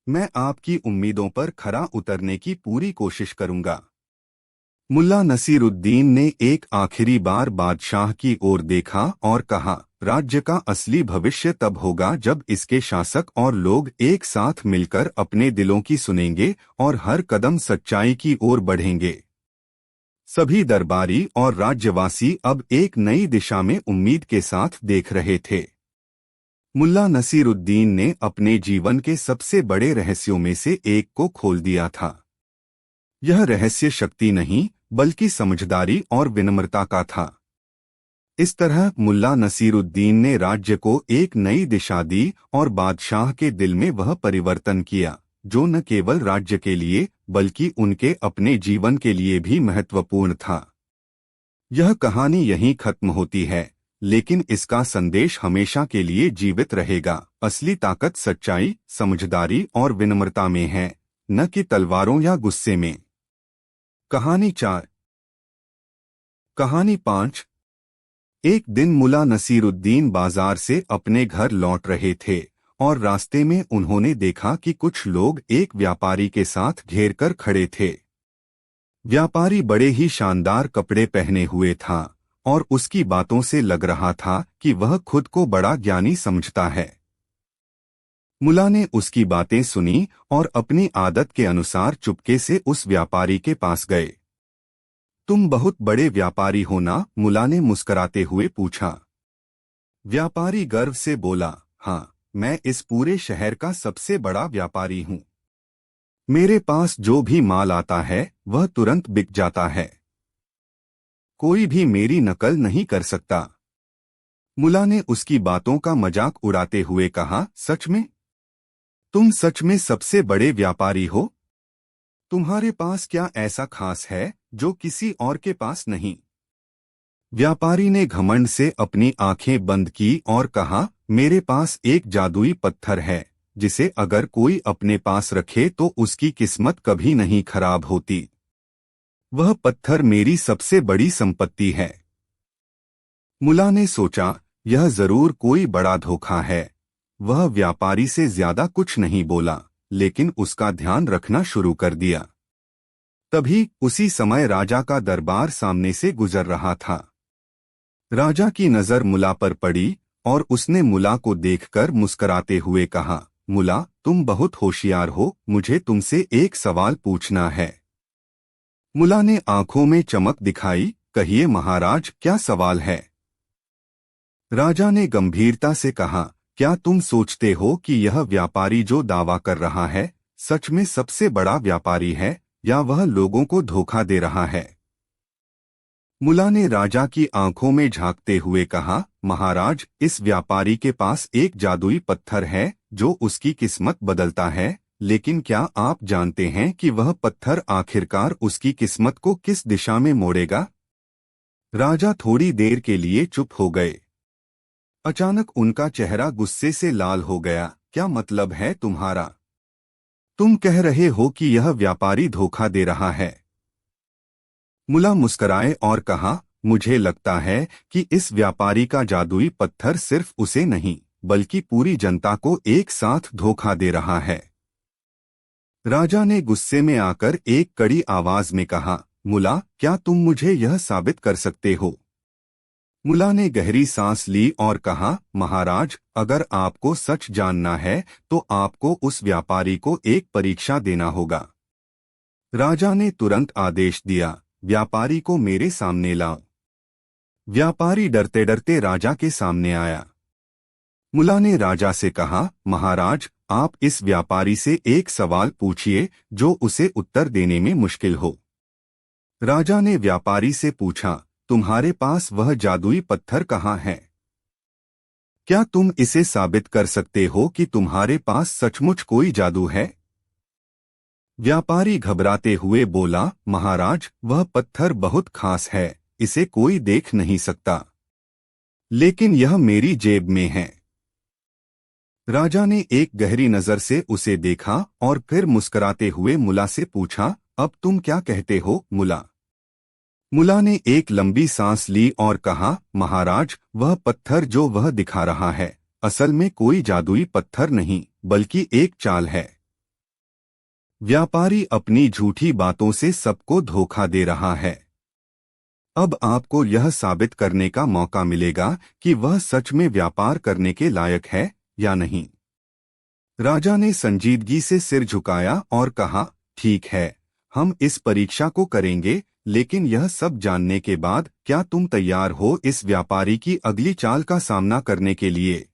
A: मैं आपकी उम्मीदों पर खरा उतरने की पूरी कोशिश करूंगा। मुल्ला नसीरुद्दीन ने एक आखिरी बार बादशाह की ओर देखा और कहा, राज्य का असली भविष्य तब होगा जब इसके शासक और लोग एक साथ मिलकर अपने दिलों की सुनेंगे और हर कदम सच्चाई की ओर बढ़ेंगे। सभी दरबारी और राज्यवासी अब एक नई दिशा में उम्मीद के साथ देख रहे थे। मुल्ला नसीरुद्दीन ने अपने जीवन के सबसे बड़े रहस्यों में से एक को खोल दिया था। यह रहस्य शक्ति नहीं बल्कि समझदारी और विनम्रता का था। इस तरह मुल्ला नसीरुद्दीन ने राज्य को एक नई दिशा दी और बादशाह के दिल में वह परिवर्तन किया जो न केवल राज्य के लिए बल्कि उनके अपने जीवन के लिए भी महत्वपूर्ण था। यह कहानी यहीं खत्म होती है, लेकिन इसका संदेश हमेशा के लिए जीवित रहेगा। असली ताकत सच्चाई, समझदारी और विनम्रता में है, न कि तलवारों या गुस्से में। कहानी 4। कहानी 5। एक दिन मुल्ला नसीरुद्दीन बाजार से अपने घर लौट रहे थे और रास्ते में उन्होंने देखा कि कुछ लोग एक व्यापारी के साथ घेर कर खड़े थे। व्यापारी बड़े ही शानदार कपड़े पहने हुए था और उसकी बातों से लग रहा था कि वह खुद को बड़ा ज्ञानी समझता है। मुल्ला ने उसकी बातें सुनी और अपनी आदत के अनुसार चुपके से उस व्यापारी के पास गए। तुम बहुत बड़े व्यापारी हो ना? मुल्ला ने मुस्कराते हुए पूछा। व्यापारी गर्व से बोला, हाँ, मैं इस पूरे शहर का सबसे बड़ा व्यापारी हूँ। मेरे पास जो भी माल आता है वह तुरंत बिक जाता है। कोई भी मेरी नकल नहीं कर सकता। मुल्ला ने उसकी बातों का मजाक उड़ाते हुए कहा, सच में? तुम सच में सबसे बड़े व्यापारी हो? तुम्हारे पास क्या ऐसा खास है जो किसी और के पास नहीं? व्यापारी ने घमंड से अपनी आंखें बंद की और कहा, मेरे पास एक जादुई पत्थर है जिसे अगर कोई अपने पास रखे तो उसकी किस्मत कभी नहीं खराब होती। वह पत्थर मेरी सबसे बड़ी संपत्ति है। मुल्ला ने सोचा, यह जरूर कोई बड़ा धोखा है। वह व्यापारी से ज्यादा कुछ नहीं बोला, लेकिन उसका ध्यान रखना शुरू कर दिया। तभी उसी समय राजा का दरबार सामने से गुजर रहा था। राजा की नजर मुल्ला पर पड़ी और उसने मुल्ला को देखकर मुस्कराते हुए कहा, मुल्ला, तुम बहुत होशियार हो, मुझे तुमसे एक सवाल पूछना है। मुल्ला ने आंखों में चमक दिखाई, कहिए महाराज, क्या सवाल है? राजा ने गंभीरता से कहा, क्या तुम सोचते हो कि यह व्यापारी जो दावा कर रहा है सच में सबसे बड़ा व्यापारी है या वह लोगों को धोखा दे रहा है? मुल्ला ने राजा की आंखों में झांकते हुए कहा, महाराज, इस व्यापारी के पास एक जादुई पत्थर है जो उसकी किस्मत बदलता है, लेकिन क्या आप जानते हैं कि वह पत्थर आखिरकार उसकी किस्मत को किस दिशा में मोड़ेगा? राजा थोड़ी देर के लिए चुप हो गए। अचानक उनका चेहरा गुस्से से लाल हो गया। क्या मतलब है तुम्हारा? तुम कह रहे हो कि यह व्यापारी धोखा दे रहा है? मुल्ला मुस्कराए और कहा, मुझे लगता है कि इस व्यापारी का जादुई पत्थर सिर्फ उसे नहीं बल्कि पूरी जनता को एक साथ धोखा दे रहा है। राजा ने गुस्से में आकर एक कड़ी आवाज में कहा, मुल्ला, क्या तुम मुझे यह साबित कर सकते हो? मुल्ला ने गहरी सांस ली और कहा, महाराज, अगर आपको सच जानना है तो आपको उस व्यापारी को एक परीक्षा देना होगा। राजा ने तुरंत आदेश दिया, व्यापारी को मेरे सामने लाओ। व्यापारी डरते डरते राजा के सामने आया। मुल्ला ने राजा से कहा, महाराज, आप इस व्यापारी से एक सवाल पूछिए जो उसे उत्तर देने में मुश्किल हो। राजा ने व्यापारी से पूछा, तुम्हारे पास वह जादुई पत्थर कहाँ है? क्या तुम इसे साबित कर सकते हो कि तुम्हारे पास सचमुच कोई जादू है? व्यापारी घबराते हुए बोला, महाराज, वह पत्थर बहुत खास है, इसे कोई देख नहीं सकता, लेकिन यह मेरी जेब में है। राजा ने एक गहरी नजर से उसे देखा और फिर मुस्कुराते हुए मुल्ला से पूछा, अब तुम क्या कहते हो मुल्ला? मुल्ला ने एक लंबी सांस ली और कहा, महाराज, वह पत्थर जो वह दिखा रहा है असल में कोई जादुई पत्थर नहीं बल्कि एक चाल है। व्यापारी अपनी झूठी बातों से सबको धोखा दे रहा है। अब आपको यह साबित करने का मौका मिलेगा कि वह सच में व्यापार करने के लायक है या नहीं। राजा ने संजीदगी से सिर झुकाया और कहा, ठीक है, हम इस परीक्षा को करेंगे, लेकिन यह सब जानने के बाद क्या तुम तैयार हो इस व्यापारी की अगली चाल का सामना करने के लिए?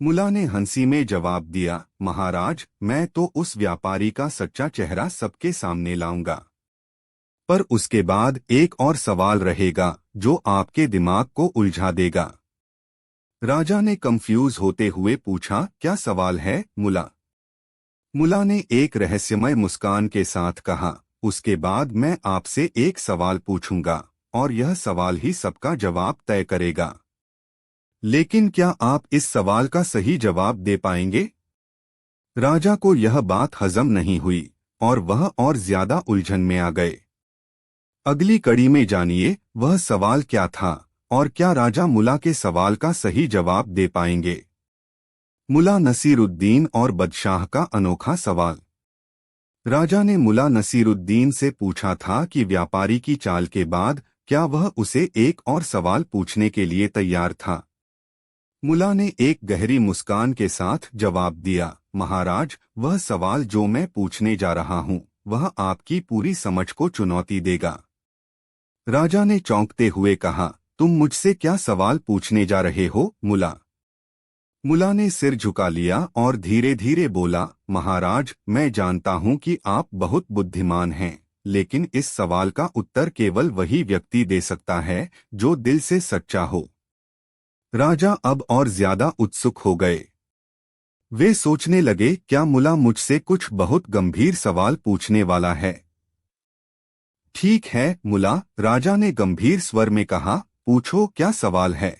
A: मुला ने हंसी में जवाब दिया, महाराज, मैं तो उस व्यापारी का सच्चा चेहरा सबके सामने लाऊंगा। पर उसके बाद एक और सवाल रहेगा जो आपके दिमाग को उलझा देगा। राजा ने कंफ्यूज होते हुए पूछा, क्या सवाल है मुला? मुला ने एक रहस्यमय मुस्कान के साथ कहा, उसके बाद मैं आपसे एक सवाल पूछूंगा और यह सवाल ही सबका जवाब तय करेगा। लेकिन क्या आप इस सवाल का सही जवाब दे पाएंगे? राजा को यह बात हजम नहीं हुई और वह और ज्यादा उलझन में आ गए। अगली कड़ी में जानिए वह सवाल क्या था और क्या राजा मुला के सवाल का सही जवाब दे पाएंगे। मुला नसीरुद्दीन और बदशाह का अनोखा सवाल। राजा ने मुला नसीरुद्दीन से पूछा था कि व्यापारी की चाल के बाद क्या वह उसे एक और सवाल पूछने के लिए तैयार था। मुला ने एक गहरी मुस्कान के साथ जवाब दिया, महाराज, वह सवाल जो मैं पूछने जा रहा हूं वह आपकी पूरी समझ को चुनौती देगा। राजा ने चौंकते हुए कहा, तुम मुझसे क्या सवाल पूछने जा रहे हो मुला? मुला ने सिर झुका लिया और धीरे धीरे बोला, महाराज, मैं जानता हूं कि आप बहुत बुद्धिमान हैं, लेकिन इस सवाल का उत्तर केवल वही व्यक्ति दे सकता है जो दिल से सच्चा हो। राजा अब और ज्यादा उत्सुक हो गए। वे सोचने लगे, क्या मुला मुझसे कुछ बहुत गंभीर सवाल पूछने वाला है? ठीक है मुला, राजा ने गंभीर स्वर में कहा, पूछो, क्या सवाल है?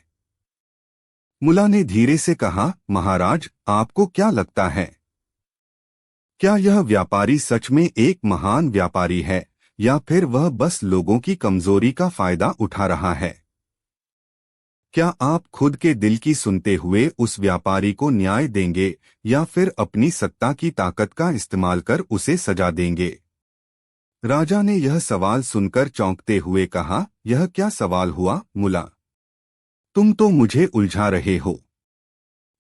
A: मुला ने धीरे से कहा, महाराज, आपको क्या लगता है, क्या यह व्यापारी सच में एक महान व्यापारी है या फिर वह बस लोगों की कमजोरी का फायदा उठा रहा है? क्या आप खुद के दिल की सुनते हुए उस व्यापारी को न्याय देंगे या फिर अपनी सत्ता की ताकत का इस्तेमाल कर उसे सजा देंगे? राजा ने यह सवाल सुनकर चौंकते हुए कहा, यह क्या सवाल हुआ मुला? तुम तो मुझे उलझा रहे हो।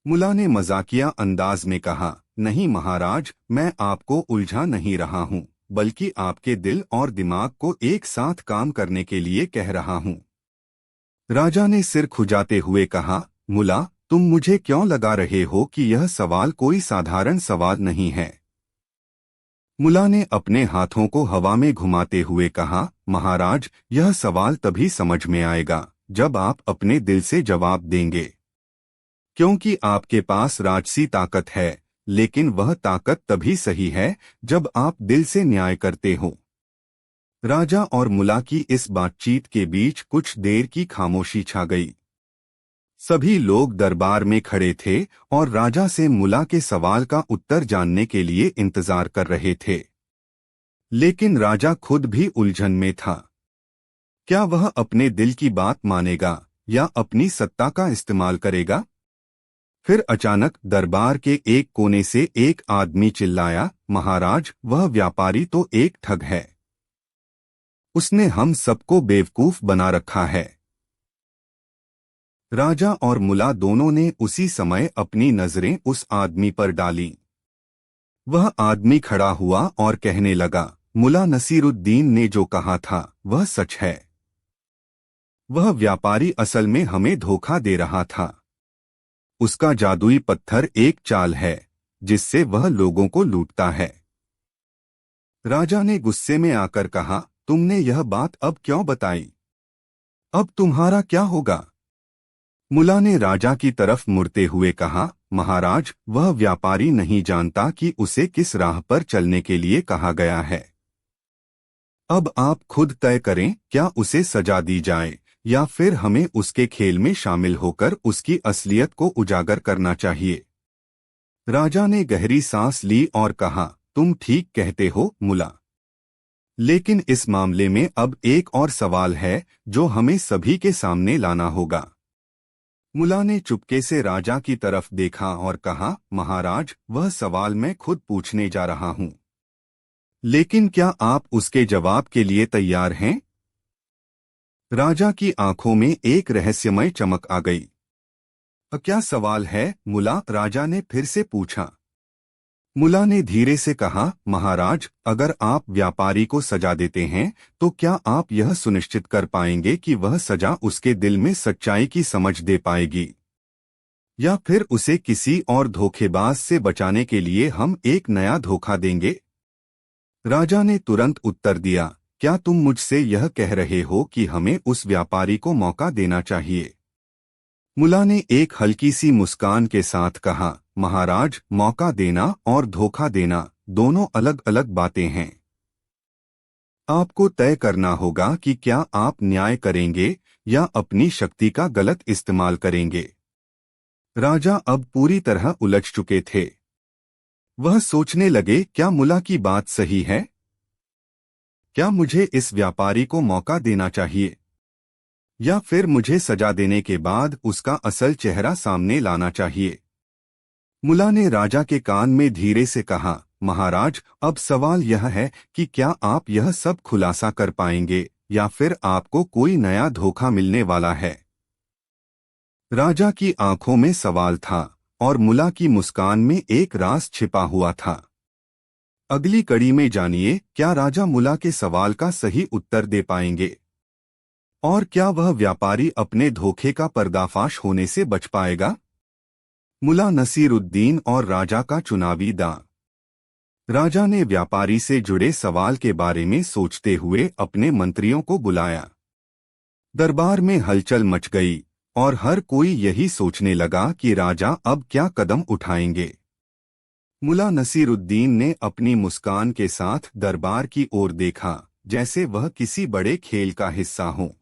A: मुला ने मजाकिया अंदाज में कहा, नहीं महाराज, मैं आपको उलझा नहीं रहा हूँ, बल्कि आपके दिल और दिमाग को एक साथ काम करने के लिए कह रहा हूँ। राजा ने सिर खुजाते हुए कहा, मुला, तुम मुझे क्यों लगा रहे हो कि यह सवाल कोई साधारण सवाल नहीं है? मुला ने अपने हाथों को हवा में घुमाते हुए कहा, महाराज, यह सवाल तभी समझ में आएगा जब आप अपने दिल से जवाब देंगे, क्योंकि आपके पास राजसी ताकत है, लेकिन वह ताकत तभी सही है जब आप दिल से न्याय करते हो। राजा और मुला की इस बातचीत के बीच कुछ देर की खामोशी छा गई। सभी लोग दरबार में खड़े थे और राजा से मुला के सवाल का उत्तर जानने के लिए इंतजार कर रहे थे। लेकिन राजा खुद भी उलझन में था। क्या वह अपने दिल की बात मानेगा या अपनी सत्ता का इस्तेमाल करेगा? फिर अचानक दरबार के एक कोने से एक आदमी चिल्लाया, महाराज, वह व्यापारी तो एक ठग है। उसने हम सबको बेवकूफ बना रखा है। राजा और मुला दोनों ने उसी समय अपनी नजरें उस आदमी पर डालीं। वह आदमी खड़ा हुआ और कहने लगा, मुला नसीरुद्दीन ने जो कहा था वह सच है। वह व्यापारी असल में हमें धोखा दे रहा था। उसका जादुई पत्थर एक चाल है जिससे वह लोगों को लूटता है। राजा ने गुस्से में आकर कहा, तुमने यह बात अब क्यों बताई? अब तुम्हारा क्या होगा? मुला ने राजा की तरफ मुड़ते हुए कहा, महाराज, वह व्यापारी नहीं जानता कि उसे किस राह पर चलने के लिए कहा गया है। अब आप खुद तय करें, क्या उसे सजा दी जाए या फिर हमें उसके खेल में शामिल होकर उसकी असलियत को उजागर करना चाहिए। राजा ने गहरी सांस ली और कहा, तुम ठीक कहते हो मुला, लेकिन इस मामले में अब एक और सवाल है जो हमें सभी के सामने लाना होगा। मुला ने चुपके से राजा की तरफ देखा और कहा, महाराज, वह सवाल मैं खुद पूछने जा रहा हूँ। लेकिन क्या आप उसके जवाब के लिए तैयार हैं? राजा की आंखों में एक रहस्यमय चमक आ गई। क्या सवाल है, मुला? राजा ने फिर से पूछा। मुला ने धीरे से कहा, महाराज, अगर आप व्यापारी को सजा देते हैं तो क्या आप यह सुनिश्चित कर पाएंगे कि वह सजा उसके दिल में सच्चाई की समझ दे पाएगी, या फिर उसे किसी और धोखेबाज से बचाने के लिए हम एक नया धोखा देंगे? राजा ने तुरंत उत्तर दिया, क्या तुम मुझसे यह कह रहे हो कि हमें उस व्यापारी को मौका देना चाहिए? मुला ने एक हल्की सी मुस्कान के साथ कहा, महाराज, मौका देना और धोखा देना दोनों अलग अलग बातें हैं। आपको तय करना होगा कि क्या आप न्याय करेंगे या अपनी शक्ति का गलत इस्तेमाल करेंगे। राजा अब पूरी तरह उलझ चुके थे। वह सोचने लगे, क्या मुला की बात सही है? क्या मुझे इस व्यापारी को मौका देना चाहिए, या फिर मुझे सजा देने के बाद उसका असल चेहरा सामने लाना चाहिए? मुला ने राजा के कान में धीरे से कहा, महाराज, अब सवाल यह है कि क्या आप यह सब खुलासा कर पाएंगे या फिर आपको कोई नया धोखा मिलने वाला है? राजा की आंखों में सवाल था और मुला की मुस्कान में एक राज छिपा हुआ था। अगली कड़ी में जानिए, क्या राजा मुला के सवाल का सही उत्तर दे पाएंगे और क्या वह व्यापारी अपने धोखे का पर्दाफाश होने से बच पाएगा? मुला नसीरुद्दीन और राजा का चुनावी दांव। राजा ने व्यापारी से जुड़े सवाल के बारे में सोचते हुए अपने मंत्रियों को बुलाया। दरबार में हलचल मच गई और हर कोई यही सोचने लगा कि राजा अब क्या कदम उठाएंगे। मुला नसीरुद्दीन ने अपनी मुस्कान के साथ दरबार की ओर देखा, जैसे वह किसी बड़े खेल का हिस्सा हो।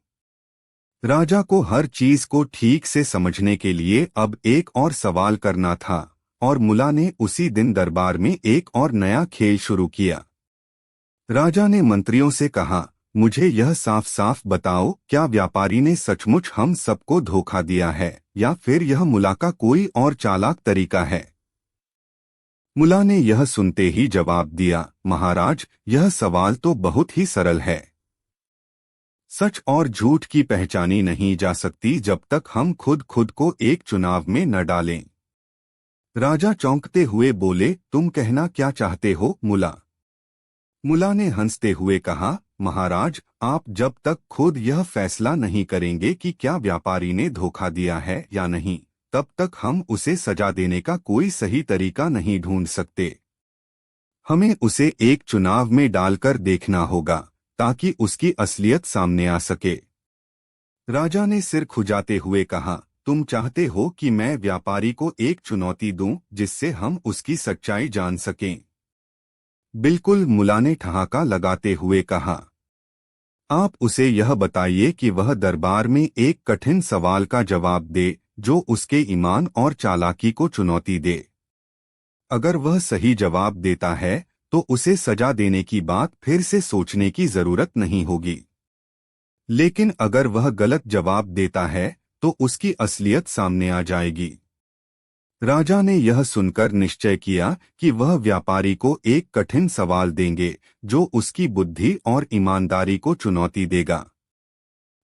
A: राजा को हर चीज को ठीक से समझने के लिए अब एक और सवाल करना था और मुला ने उसी दिन दरबार में एक और नया खेल शुरू किया। राजा ने मंत्रियों से कहा, मुझे यह साफ साफ बताओ, क्या व्यापारी ने सचमुच हम सबको धोखा दिया है या फिर यह मुला का कोई और चालाक तरीका है? मुला ने यह सुनते ही जवाब दिया, महाराज, यह सवाल तो बहुत ही सरल है। सच और झूठ की पहचानी नहीं जा सकती जब तक हम खुद खुद को एक चुनाव में न डालें। राजा चौंकते हुए बोले, तुम कहना क्या चाहते हो, मुला? मुला ने हंसते हुए कहा, महाराज, आप जब तक खुद यह फैसला नहीं करेंगे कि क्या व्यापारी ने धोखा दिया है या नहीं, तब तक हम उसे सजा देने का कोई सही तरीका नहीं ढूंढ सकते। हमें उसे एक चुनाव में डालकर देखना होगा ताकि उसकी असलियत सामने आ सके। राजा ने सिर खुजाते हुए कहा, तुम चाहते हो कि मैं व्यापारी को एक चुनौती दूं जिससे हम उसकी सच्चाई जान सकें? बिल्कुल, मुला ने ठहाका लगाते हुए कहा। आप उसे यह बताइए कि वह दरबार में एक कठिन सवाल का जवाब दे जो उसके ईमान और चालाकी को चुनौती दे। अगर वह सही जवाब देता है तो उसे सजा देने की बात फिर से सोचने की जरूरत नहीं होगी, लेकिन अगर वह गलत जवाब देता है तो उसकी असलियत सामने आ जाएगी। राजा ने यह सुनकर निश्चय किया कि वह व्यापारी को एक कठिन सवाल देंगे जो उसकी बुद्धि और ईमानदारी को चुनौती देगा।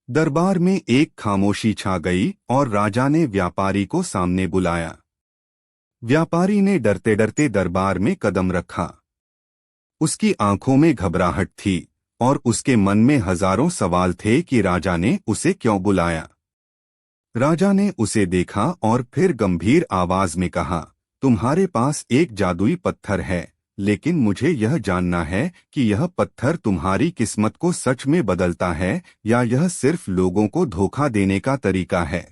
A: दरबार में एक खामोशी छा गई और राजा ने व्यापारी को सामने बुलाया। व्यापारी ने डरते डरते दरबार में कदम रखा। उसकी आंखों में घबराहट थी और उसके मन में हजारों सवाल थे कि राजा ने उसे क्यों बुलाया। राजा ने उसे देखा और फिर गंभीर आवाज में कहा, तुम्हारे पास एक जादुई पत्थर है, लेकिन मुझे यह जानना है कि यह पत्थर तुम्हारी किस्मत को सच में बदलता है या यह सिर्फ लोगों को धोखा देने का तरीका है।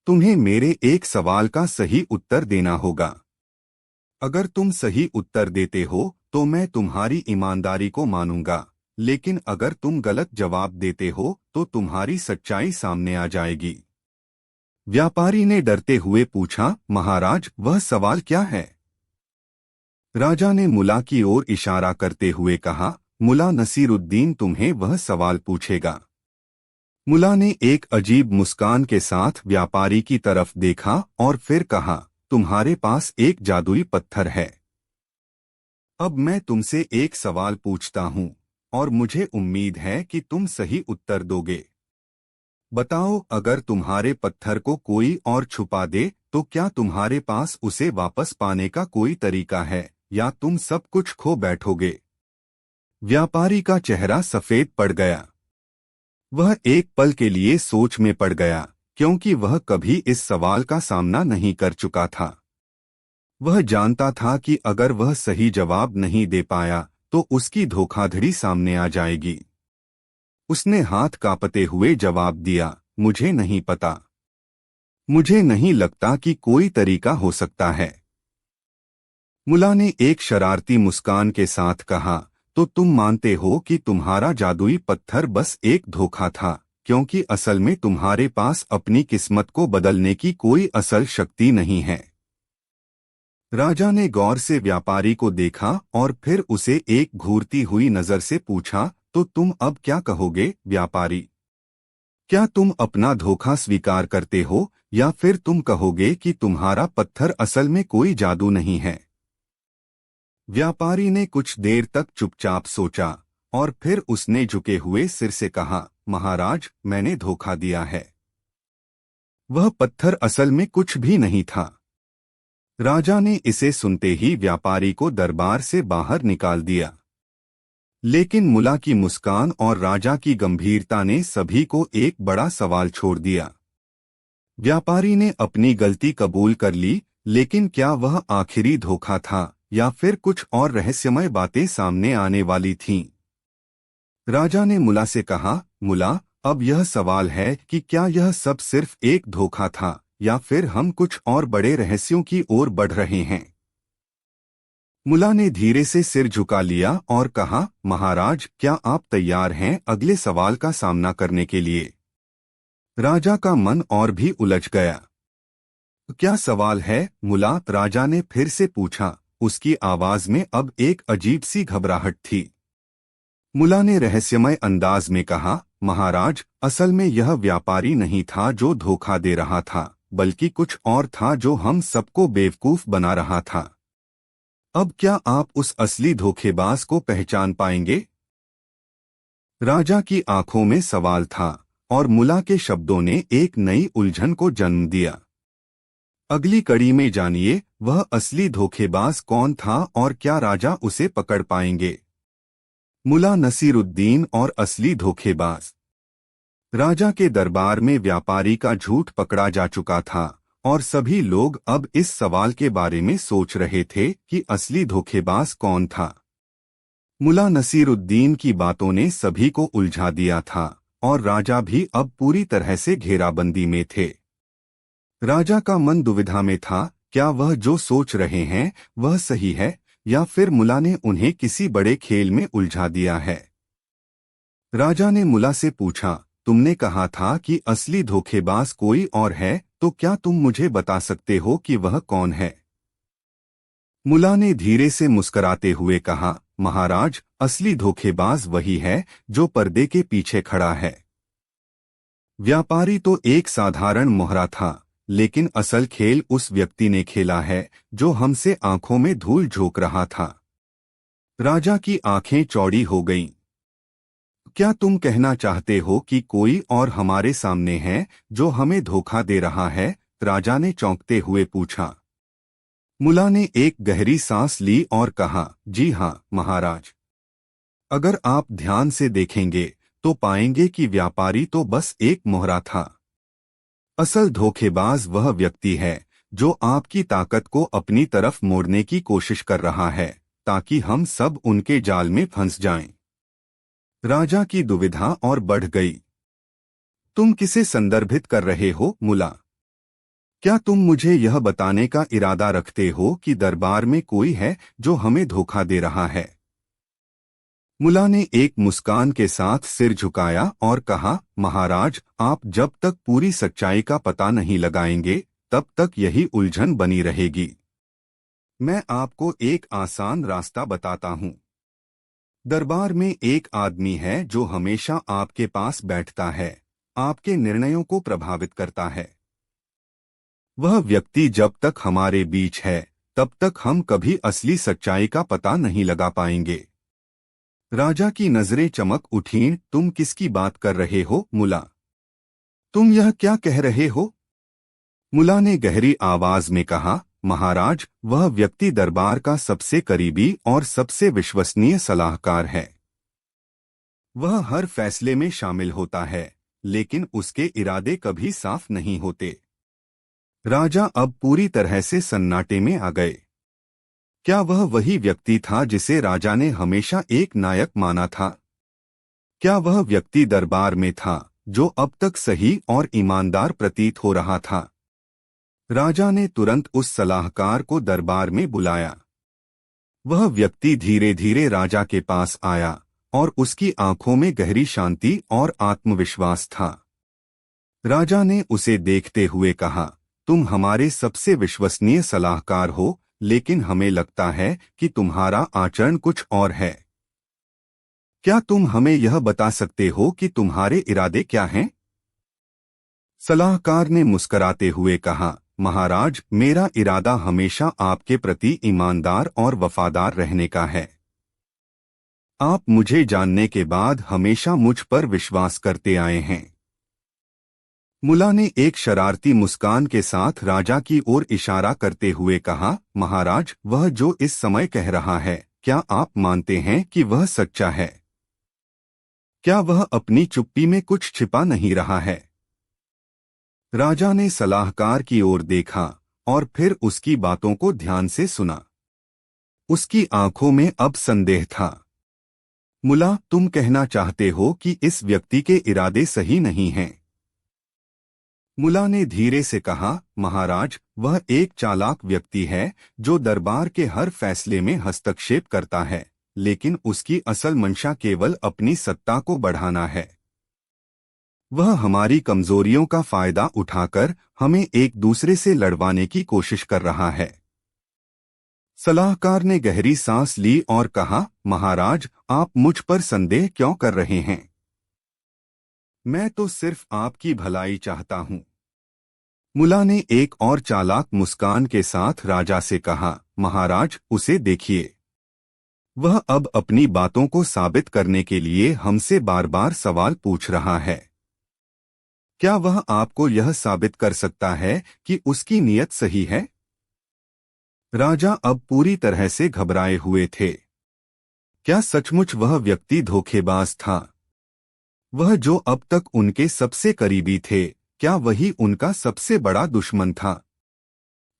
A: तुम्हें मेरे एक सवाल का सही उत्तर देना होगा। अगर तुम सही उत्तर देते हो तो मैं तुम्हारी ईमानदारी को मानूंगा, लेकिन अगर तुम गलत जवाब देते हो तो तुम्हारी सच्चाई सामने आ जाएगी। व्यापारी ने डरते हुए पूछा, महाराज, वह सवाल क्या है? राजा ने मुला की ओर इशारा करते हुए कहा, मुला नसीरुद्दीन तुम्हें वह सवाल पूछेगा। मुला ने एक अजीब मुस्कान के साथ व्यापारी की तरफ देखा और फिर कहा, तुम्हारे पास एक जादुई पत्थर है। अब मैं तुमसे एक सवाल पूछता हूँ और मुझे उम्मीद है कि तुम सही उत्तर दोगे। बताओ, अगर तुम्हारे पत्थर को कोई और छुपा दे तो क्या तुम्हारे पास उसे वापस पाने का कोई तरीका है, या तुम सब कुछ खो बैठोगे? व्यापारी का चेहरा सफेद पड़ गया। वह एक पल के लिए सोच में पड़ गया, क्योंकि वह कभी इस सवाल का सामना नहीं कर चुका था। वह जानता था कि अगर वह सही जवाब नहीं दे पाया तो उसकी धोखाधड़ी सामने आ जाएगी। उसने हाथ कांपते हुए जवाब दिया, मुझे नहीं पता। मुझे नहीं लगता कि कोई तरीका हो सकता है। मुला ने एक शरारती मुस्कान के साथ कहा, तो तुम मानते हो कि तुम्हारा जादुई पत्थर बस एक धोखा था, क्योंकि असल में तुम्हारे पास अपनी किस्मत को बदलने की कोई असल शक्ति नहीं है। राजा ने गौर से व्यापारी को देखा और फिर उसे एक घूरती हुई नजर से पूछा, तो तुम अब क्या कहोगे व्यापारी? क्या तुम अपना धोखा स्वीकार करते हो, या फिर तुम कहोगे कि तुम्हारा पत्थर असल में कोई जादू नहीं है? व्यापारी ने कुछ देर तक चुपचाप सोचा और फिर उसने झुके हुए सिर से कहा, महाराज, मैंने धोखा दिया है। वह पत्थर असल में कुछ भी नहीं था। राजा ने इसे सुनते ही व्यापारी को दरबार से बाहर निकाल दिया। लेकिन मुला की मुस्कान और राजा की गंभीरता ने सभी को एक बड़ा सवाल छोड़ दिया। व्यापारी ने अपनी गलती कबूल कर ली, लेकिन क्या वह आखिरी धोखा था या फिर कुछ और रहस्यमय बातें सामने आने वाली थीं? राजा ने मुला से कहा, मुला, अब यह सवाल है कि क्या यह सब सिर्फ एक धोखा था या फिर हम कुछ और बड़े रहस्यों की ओर बढ़ रहे हैं? मुला ने धीरे से सिर झुका लिया और कहा, महाराज, क्या आप तैयार हैं अगले सवाल का सामना करने के लिए? राजा का मन और भी उलझ गया। क्या सवाल है, मुला? राजा ने फिर से पूछा। उसकी आवाज में अब एक अजीब सी घबराहट थी। मुला ने रहस्यमय अंदाज में कहा, महाराज, असल में यह व्यापारी नहीं था जो धोखा दे रहा था, बल्कि कुछ और था जो हम सबको बेवकूफ बना रहा था। अब क्या आप उस असली धोखेबाज को पहचान पाएंगे? राजा की आंखों में सवाल था और मुला के शब्दों ने एक नई उलझन को जन्म दिया। अगली कड़ी में जानिए, वह असली धोखेबाज कौन था और क्या राजा उसे पकड़ पाएंगे? मुला नसीरुद्दीन और असली धोखेबाज। राजा के दरबार में व्यापारी का झूठ पकड़ा जा चुका था और सभी लोग अब इस सवाल के बारे में सोच रहे थे कि असली धोखेबाज कौन था। मुला नसीरुद्दीन की बातों ने सभी को उलझा दिया था और राजा भी अब पूरी तरह से घेराबंदी में थे। राजा का मन दुविधा में था, क्या वह जो सोच रहे हैं वह सही है, या फिर मुला ने उन्हें किसी बड़े खेल में उलझा दिया है? राजा ने मुला से पूछा, तुमने कहा था कि असली धोखेबाज कोई और है, तो क्या तुम मुझे बता सकते हो कि वह कौन है? मुला ने धीरे से मुस्कुराते हुए कहा, महाराज, असली धोखेबाज वही है जो पर्दे के पीछे खड़ा है। व्यापारी तो एक साधारण मोहरा था, लेकिन असल खेल उस व्यक्ति ने खेला है जो हमसे आंखों में धूल झोंक रहा था। राजा की आंखें चौड़ी हो गईं। क्या तुम कहना चाहते हो कि कोई और हमारे सामने है जो हमें धोखा दे रहा है? राजा ने चौंकते हुए पूछा। मुला ने एक गहरी सांस ली और कहा, जी हाँ महाराज। अगर आप ध्यान से देखेंगे तो पाएंगे कि व्यापारी तो बस एक मोहरा था। असल धोखेबाज वह व्यक्ति है जो आपकी ताकत को अपनी तरफ मोड़ने की कोशिश कर रहा है, ताकि हम सब उनके जाल में फंस जाएं। राजा की दुविधा और बढ़ गई। तुम किसे संदर्भित कर रहे हो मुला? क्या तुम मुझे यह बताने का इरादा रखते हो कि दरबार में कोई है जो हमें धोखा दे रहा है? मुला ने एक मुस्कान के साथ सिर झुकाया और कहा, महाराज, आप जब तक पूरी सच्चाई का पता नहीं लगाएंगे तब तक यही उलझन बनी रहेगी। मैं आपको एक आसान रास्ता बताता हूँ। दरबार में एक आदमी है जो हमेशा आपके पास बैठता है, आपके निर्णयों को प्रभावित करता है। वह व्यक्ति जब तक हमारे बीच है तब तक हम कभी असली सच्चाई का पता नहीं लगा पाएंगे। राजा की नजरें चमक उठीं। तुम किसकी बात कर रहे हो मुला? तुम यह क्या कह रहे हो? मुला ने गहरी आवाज में कहा, महाराज, वह व्यक्ति दरबार का सबसे करीबी और सबसे विश्वसनीय सलाहकार है। वह हर फैसले में शामिल होता है, लेकिन उसके इरादे कभी साफ नहीं होते। राजा अब पूरी तरह से सन्नाटे में आ गए। क्या वह वही व्यक्ति था जिसे राजा ने हमेशा एक नायक माना था? क्या वह व्यक्ति दरबार में था जो अब तक सही और ईमानदार प्रतीत हो रहा था? राजा ने तुरंत उस सलाहकार को दरबार में बुलाया। वह व्यक्ति धीरे धीरे राजा के पास आया और उसकी आंखों में गहरी शांति और आत्मविश्वास था। राजा ने उसे देखते हुए कहा, तुम हमारे सबसे विश्वसनीय सलाहकार हो, लेकिन हमें लगता है कि तुम्हारा आचरण कुछ और है। क्या तुम हमें यह बता सकते हो कि तुम्हारे इरादे क्या हैं? सलाहकार ने मुस्कुराते हुए कहा, महाराज, मेरा इरादा हमेशा आपके प्रति ईमानदार और वफादार रहने का है। आप मुझे जानने के बाद हमेशा मुझ पर विश्वास करते आए हैं। मुला ने एक शरारती मुस्कान के साथ राजा की ओर इशारा करते हुए कहा, महाराज, वह जो इस समय कह रहा है, क्या आप मानते हैं कि वह सच्चा है? क्या वह अपनी चुप्पी में कुछ छिपा नहीं रहा है? राजा ने सलाहकार की ओर देखा और फिर उसकी बातों को ध्यान से सुना। उसकी आंखों में अब संदेह था। मुला, तुम कहना चाहते हो कि इस व्यक्ति के इरादे सही नहीं हैं? मुला ने धीरे से कहा, महाराज, वह एक चालाक व्यक्ति है जो दरबार के हर फैसले में हस्तक्षेप करता है, लेकिन उसकी असल मंशा केवल अपनी सत्ता को बढ़ाना है। वह हमारी कमजोरियों का फायदा उठाकर हमें एक दूसरे से लड़वाने की कोशिश कर रहा है। सलाहकार ने गहरी सांस ली और कहा, महाराज, आप मुझ पर संदेह क्यों कर रहे हैं? मैं तो सिर्फ आपकी भलाई चाहता हूं। मुला ने एक और चालाक मुस्कान के साथ राजा से कहा, महाराज, उसे देखिए। वह अब अपनी बातों को साबित करने के लिए हमसे बार बार सवाल पूछ रहा है। क्या वह आपको यह साबित कर सकता है कि उसकी नीयत सही है? राजा अब पूरी तरह से घबराए हुए थे। क्या सचमुच वह व्यक्ति धोखेबाज था? वह जो अब तक उनके सबसे करीबी थे, क्या वही उनका सबसे बड़ा दुश्मन था?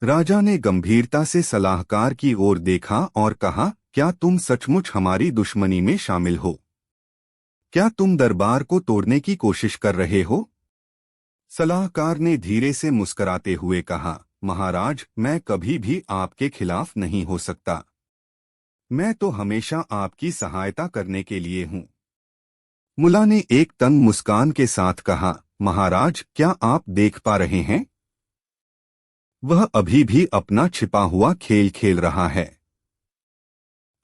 A: राजा ने गंभीरता से सलाहकार की ओर देखा और कहा, क्या तुम सचमुच हमारी दुश्मनी में शामिल हो? क्या तुम दरबार को तोड़ने की कोशिश कर रहे हो? सलाहकार ने धीरे से मुस्कुराते हुए कहा, महाराज, मैं कभी भी आपके खिलाफ नहीं हो सकता। मैं तो हमेशा आपकी सहायता करने के लिए हूं। मुला ने एक तंग मुस्कान के साथ कहा, महाराज, क्या आप देख पा रहे हैं? वह अभी भी अपना छिपा हुआ खेल खेल रहा है।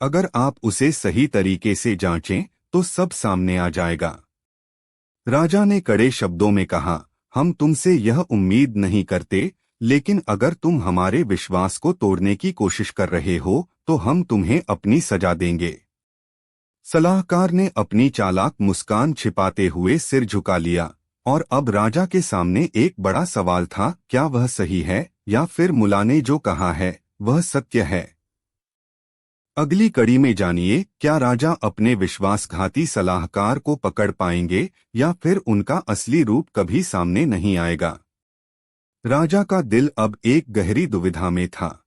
A: अगर आप उसे सही तरीके से जांचें तो सब सामने आ जाएगा। राजा ने कड़े शब्दों में कहा, हम तुमसे यह उम्मीद नहीं करते, लेकिन अगर तुम हमारे विश्वास को तोड़ने की कोशिश कर रहे हो तो हम तुम्हें अपनी सजा देंगे। सलाहकार ने अपनी चालाक मुस्कान छिपाते हुए सिर झुका लिया और अब राजा के सामने एक बड़ा सवाल था, क्या वह सही है या फिर मुला ने जो कहा है वह सत्य है? अगली कड़ी में जानिए, क्या राजा अपने विश्वासघाती सलाहकार को पकड़ पाएंगे या फिर उनका असली रूप कभी सामने नहीं आएगा? राजा का दिल अब एक गहरी दुविधा में था।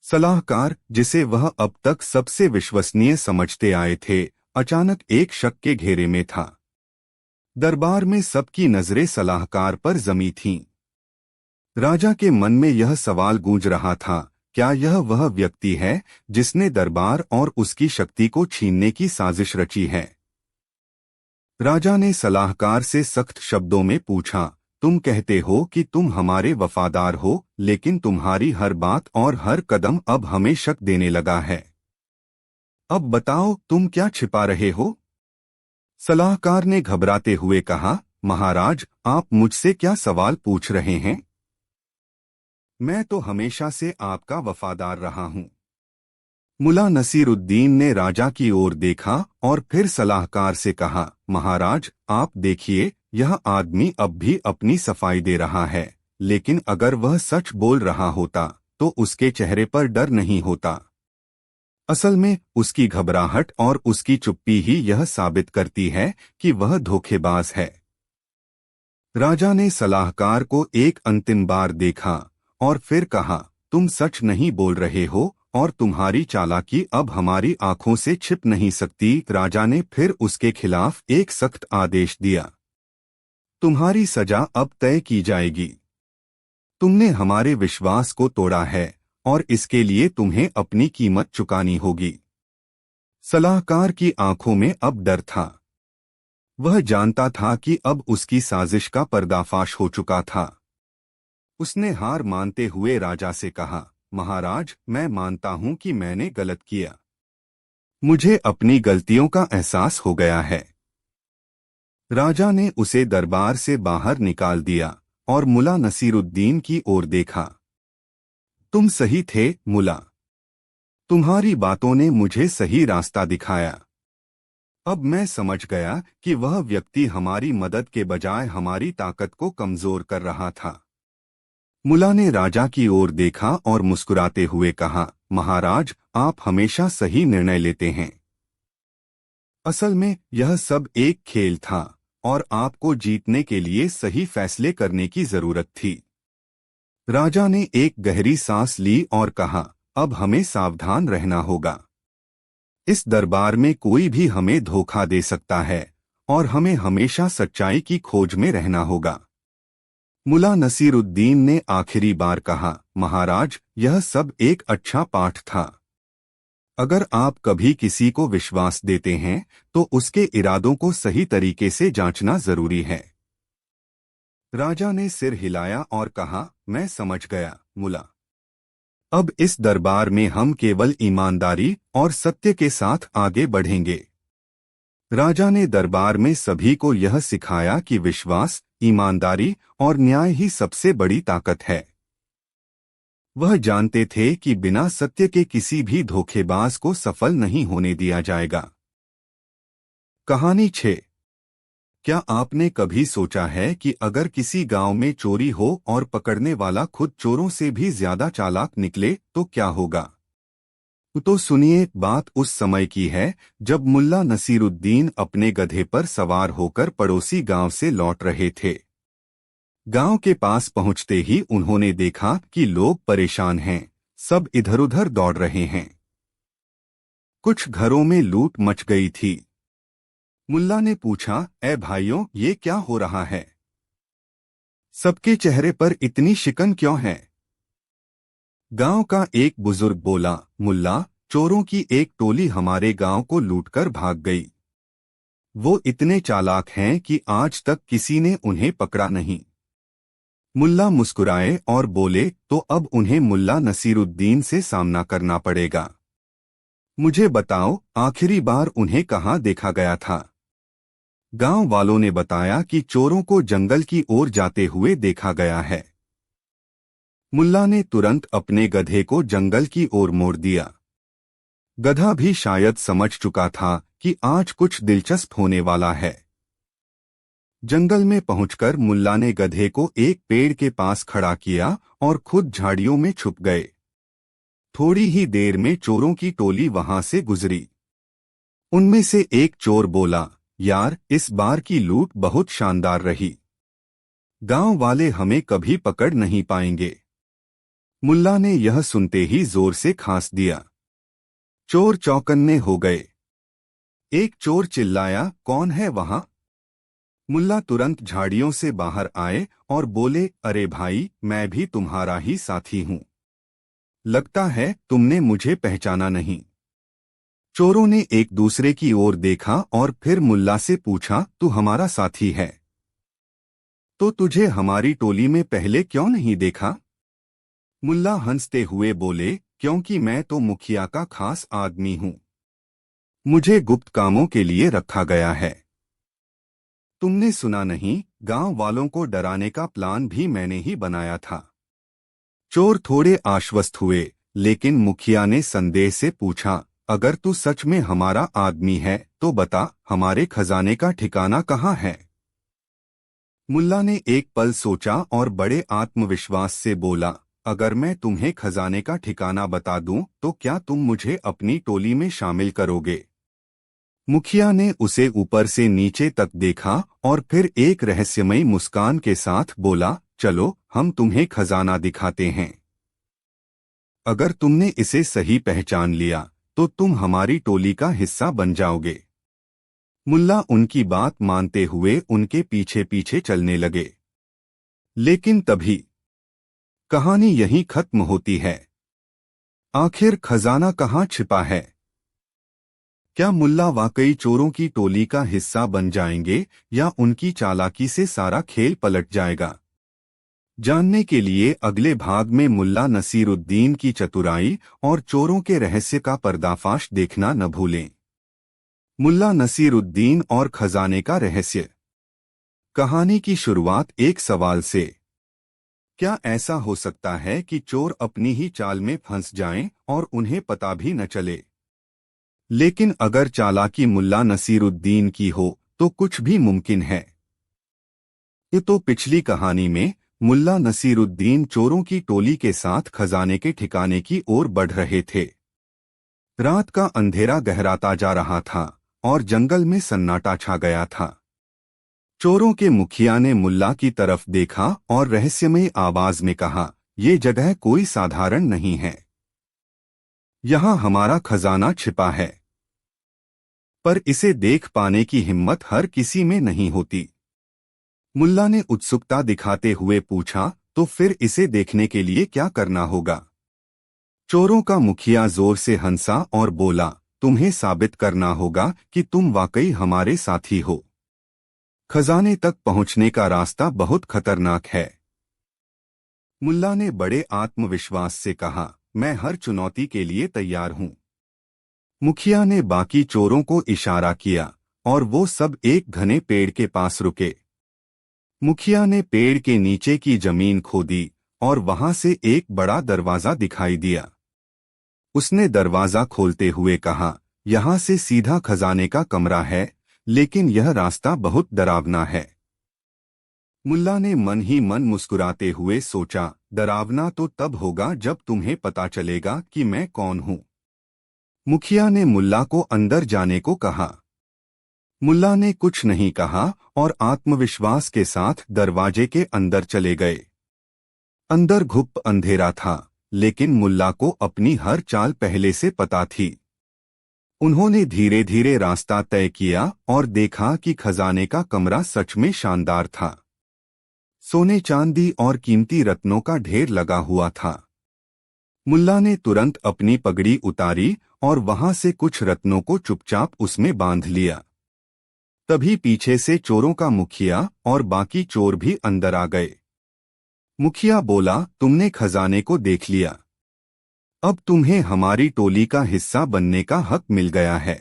A: सलाहकार, जिसे वह अब तक सबसे विश्वसनीय समझते आए थे, अचानक एक शक के घेरे में था। दरबार में सबकी नजरें सलाहकार पर जमी थीं। राजा के मन में यह सवाल गूंज रहा था, क्या यह वह व्यक्ति है जिसने दरबार और उसकी शक्ति को छीनने की साजिश रची है? राजा ने सलाहकार से सख्त शब्दों में पूछा, तुम कहते हो कि तुम हमारे वफादार हो, लेकिन तुम्हारी हर बात और हर कदम अब हमें शक देने लगा है। अब बताओ, तुम क्या छिपा रहे हो? सलाहकार ने घबराते हुए कहा, महाराज, आप मुझसे क्या सवाल पूछ रहे हैं? मैं तो हमेशा से आपका वफादार रहा हूं। मुल्ला नसीरुद्दीन ने राजा की ओर देखा और फिर सलाहकार से कहा, महाराज आप देखिए, यह आदमी अब भी अपनी सफाई दे रहा है, लेकिन अगर वह सच बोल रहा होता तो उसके चेहरे पर डर नहीं होता। असल में उसकी घबराहट और उसकी चुप्पी ही यह साबित करती है कि वह धोखेबाज है। राजा ने सलाहकार को एक अंतिम बार देखा और फिर कहा, तुम सच नहीं बोल रहे हो और तुम्हारी चालाकी अब हमारी आंखों से छिप नहीं सकती। राजा ने फिर उसके खिलाफ एक सख्त आदेश दिया, तुम्हारी सजा अब तय की जाएगी। तुमने हमारे विश्वास को तोड़ा है और इसके लिए तुम्हें अपनी कीमत चुकानी होगी। सलाहकार की आंखों में अब डर था। वह जानता था कि अब उसकी साजिश का पर्दाफाश हो चुका था। उसने हार मानते हुए राजा से कहा, महाराज मैं मानता हूं कि मैंने गलत किया। मुझे अपनी गलतियों का एहसास हो गया है। राजा ने उसे दरबार से बाहर निकाल दिया और मुल्ला नसीरुद्दीन की ओर देखा। तुम सही थे मुल्ला, तुम्हारी बातों ने मुझे सही रास्ता दिखाया। अब मैं समझ गया कि वह व्यक्ति हमारी मदद के बजाय हमारी ताकत को कमजोर कर रहा था। मुल्ला ने राजा की ओर देखा और मुस्कुराते हुए कहा, महाराज आप हमेशा सही निर्णय लेते हैं। असल में यह सब एक खेल था और आपको जीतने के लिए सही फैसले करने की जरूरत थी। राजा ने एक गहरी सांस ली और कहा, अब हमें सावधान रहना होगा। इस दरबार में कोई भी हमें धोखा दे सकता है और हमें हमेशा सच्चाई की खोज में रहना होगा। मुल्ला नसीरुद्दीन ने आखिरी बार कहा, महाराज यह सब एक अच्छा पाठ था। अगर आप कभी किसी को विश्वास देते हैं तो उसके इरादों को सही तरीके से जांचना जरूरी है। राजा ने सिर हिलाया और कहा, मैं समझ गया मुल्ला। अब इस दरबार में हम केवल ईमानदारी और सत्य के साथ आगे बढ़ेंगे। राजा ने दरबार में सभी को यह सिखाया कि विश्वास, ईमानदारी और न्याय ही सबसे बड़ी ताकत है। वह जानते थे कि बिना सत्य के किसी भी धोखेबाज को सफल नहीं होने दिया जाएगा। कहानी 6। क्या आपने कभी सोचा है कि अगर किसी गांव में चोरी हो और पकड़ने वाला खुद चोरों से भी ज्यादा चालाक निकले तो क्या होगा? तो सुनिए, बात उस समय की है जब मुल्ला नसीरुद्दीन अपने गधे पर सवार होकर पड़ोसी गांव से लौट रहे थे। गांव के पास पहुंचते ही उन्होंने देखा कि लोग परेशान हैं, सब इधर-उधर दौड़ रहे हैं। कुछ घरों में लूट मच गई थी। मुल्ला ने पूछा, ए भाइयों, ये क्या हो रहा है? सबके चेहरे पर इतनी शिकन क्यों है? गांव का एक बुजुर्ग बोला, मुल्ला, चोरों की एक टोली हमारे गांव को लूटकर भाग गई। वो इतने चालाक हैं कि आज तक किसी ने उन्हें पकड़ा नहीं। मुल्ला मुस्कुराए और बोले, तो अब उन्हें मुल्ला नसीरुद्दीन से सामना करना पड़ेगा। मुझे बताओ, आखिरी बार उन्हें कहाँ देखा गया था? गांव वालों ने बताया कि चोरों को जंगल की ओर जाते हुए देखा गया है। मुल्ला ने तुरंत अपने गधे को जंगल की ओर मोड़ दिया। गधा भी शायद समझ चुका था कि आज कुछ दिलचस्प होने वाला है। जंगल में पहुंचकर मुल्ला ने गधे को एक पेड़ के पास खड़ा किया और खुद झाड़ियों में छुप गए। थोड़ी ही देर में चोरों की टोली वहां से गुजरी। उनमें से एक चोर बोला, यार, इस बार की लूट बहुत शानदार रही। गांव वाले हमें कभी पकड़ नहीं पाएंगे। मुल्ला ने यह सुनते ही जोर से खांस दिया। चोर चौकन्ने हो गए। एक चोर चिल्लाया, कौन है वहां? मुल्ला तुरंत झाड़ियों से बाहर आए और बोले, अरे भाई, मैं भी तुम्हारा ही साथी हूं। लगता है तुमने मुझे पहचाना नहीं। चोरों ने एक दूसरे की ओर देखा और फिर मुल्ला से पूछा, तू हमारा साथी है तो तुझे हमारी टोली में पहले क्यों नहीं देखा? मुल्ला हंसते हुए बोले, क्योंकि मैं तो मुखिया का खास आदमी हूं। मुझे गुप्त कामों के लिए रखा गया है। तुमने सुना नहीं, गांव वालों को डराने का प्लान भी मैंने ही बनाया था। चोर थोड़े आश्वस्त हुए, लेकिन मुखिया ने संदेह से पूछा, अगर तू सच में हमारा आदमी है तो बता, हमारे खजाने का ठिकाना कहाँ है। मुल्ला ने एक पल सोचा और बड़े आत्मविश्वास से बोला, अगर मैं तुम्हें खजाने का ठिकाना बता दूं तो क्या तुम मुझे अपनी टोली में शामिल करोगे। मुखिया ने उसे ऊपर से नीचे तक देखा और फिर एक रहस्यमयी मुस्कान के साथ बोला, चलो हम तुम्हें खजाना दिखाते हैं। अगर तुमने इसे सही पहचान लिया तो तुम हमारी टोली का हिस्सा बन जाओगे। मुल्ला उनकी बात मानते हुए उनके पीछे पीछे चलने लगे। लेकिन तभी कहानी यहीं खत्म होती है। आखिर खजाना कहाँ छिपा है? क्या मुल्ला वाकई चोरों की टोली का हिस्सा बन जाएंगे या उनकी चालाकी से सारा खेल पलट जाएगा? जानने के लिए अगले भाग में मुल्ला नसीरुद्दीन की चतुराई और चोरों के रहस्य का पर्दाफाश देखना न भूलें। मुल्ला नसीरुद्दीन और खजाने का रहस्य। कहानी की शुरुआत एक सवाल से। क्या ऐसा हो सकता है कि चोर अपनी ही चाल में फंस जाएं और उन्हें पता भी न चले? लेकिन अगर चालाकी मुल्ला नसीरुद्दीन की हो तो कुछ भी मुमकिन है। ये तो पिछली कहानी में मुल्ला नसीरुद्दीन चोरों की टोली के साथ खजाने के ठिकाने की ओर बढ़ रहे थे। रात का अंधेरा गहराता जा रहा था और जंगल में सन्नाटा छा गया था। चोरों के मुखिया ने मुल्ला की तरफ देखा और रहस्यमयी आवाज में कहा, ये जगह कोई साधारण नहीं है। यहाँ हमारा खजाना छिपा है। पर इसे देख पाने की हिम्मत हर किसी में नहीं होती। मुल्ला ने उत्सुकता दिखाते हुए पूछा, तो फिर इसे देखने के लिए क्या करना होगा? चोरों का मुखिया जोर से हंसा और बोला, तुम्हें साबित करना होगा कि तुम वाकई हमारे साथी हो। खजाने तक पहुंचने का रास्ता बहुत खतरनाक है। मुल्ला ने बड़े आत्मविश्वास से कहा, मैं हर चुनौती के लिए तैयार हूं। मुखिया ने बाकी चोरों को इशारा किया और वो सब एक घने पेड़ के पास रुके। मुखिया ने पेड़ के नीचे की जमीन खोदी और वहां से एक बड़ा दरवाजा दिखाई दिया। उसने दरवाजा खोलते हुए कहा, यहाँ से सीधा खजाने का कमरा है, लेकिन यह रास्ता बहुत डरावना है। मुल्ला ने मन ही मन मुस्कुराते हुए सोचा, डरावना तो तब होगा जब तुम्हें पता चलेगा कि मैं कौन हूं। मुखिया ने मुल्ला को अंदर जाने को कहा। मुल्ला ने कुछ नहीं कहा और आत्मविश्वास के साथ दरवाजे के अंदर चले गए। अंदर घुप अंधेरा था, लेकिन मुल्ला को अपनी हर चाल पहले से पता थी। उन्होंने धीरे धीरे रास्ता तय किया और देखा कि खजाने का कमरा सच में शानदार था। सोने चांदी और कीमती रत्नों का ढेर लगा हुआ था। मुल्ला ने तुरंत अपनी पगड़ी उतारी और वहां से कुछ रत्नों को चुपचाप उसमें बांध लिया। तभी पीछे से चोरों का मुखिया और बाकी चोर भी अंदर आ गए। मुखिया बोला, तुमने खजाने को देख लिया। अब तुम्हें हमारी टोली का हिस्सा बनने का हक मिल गया है।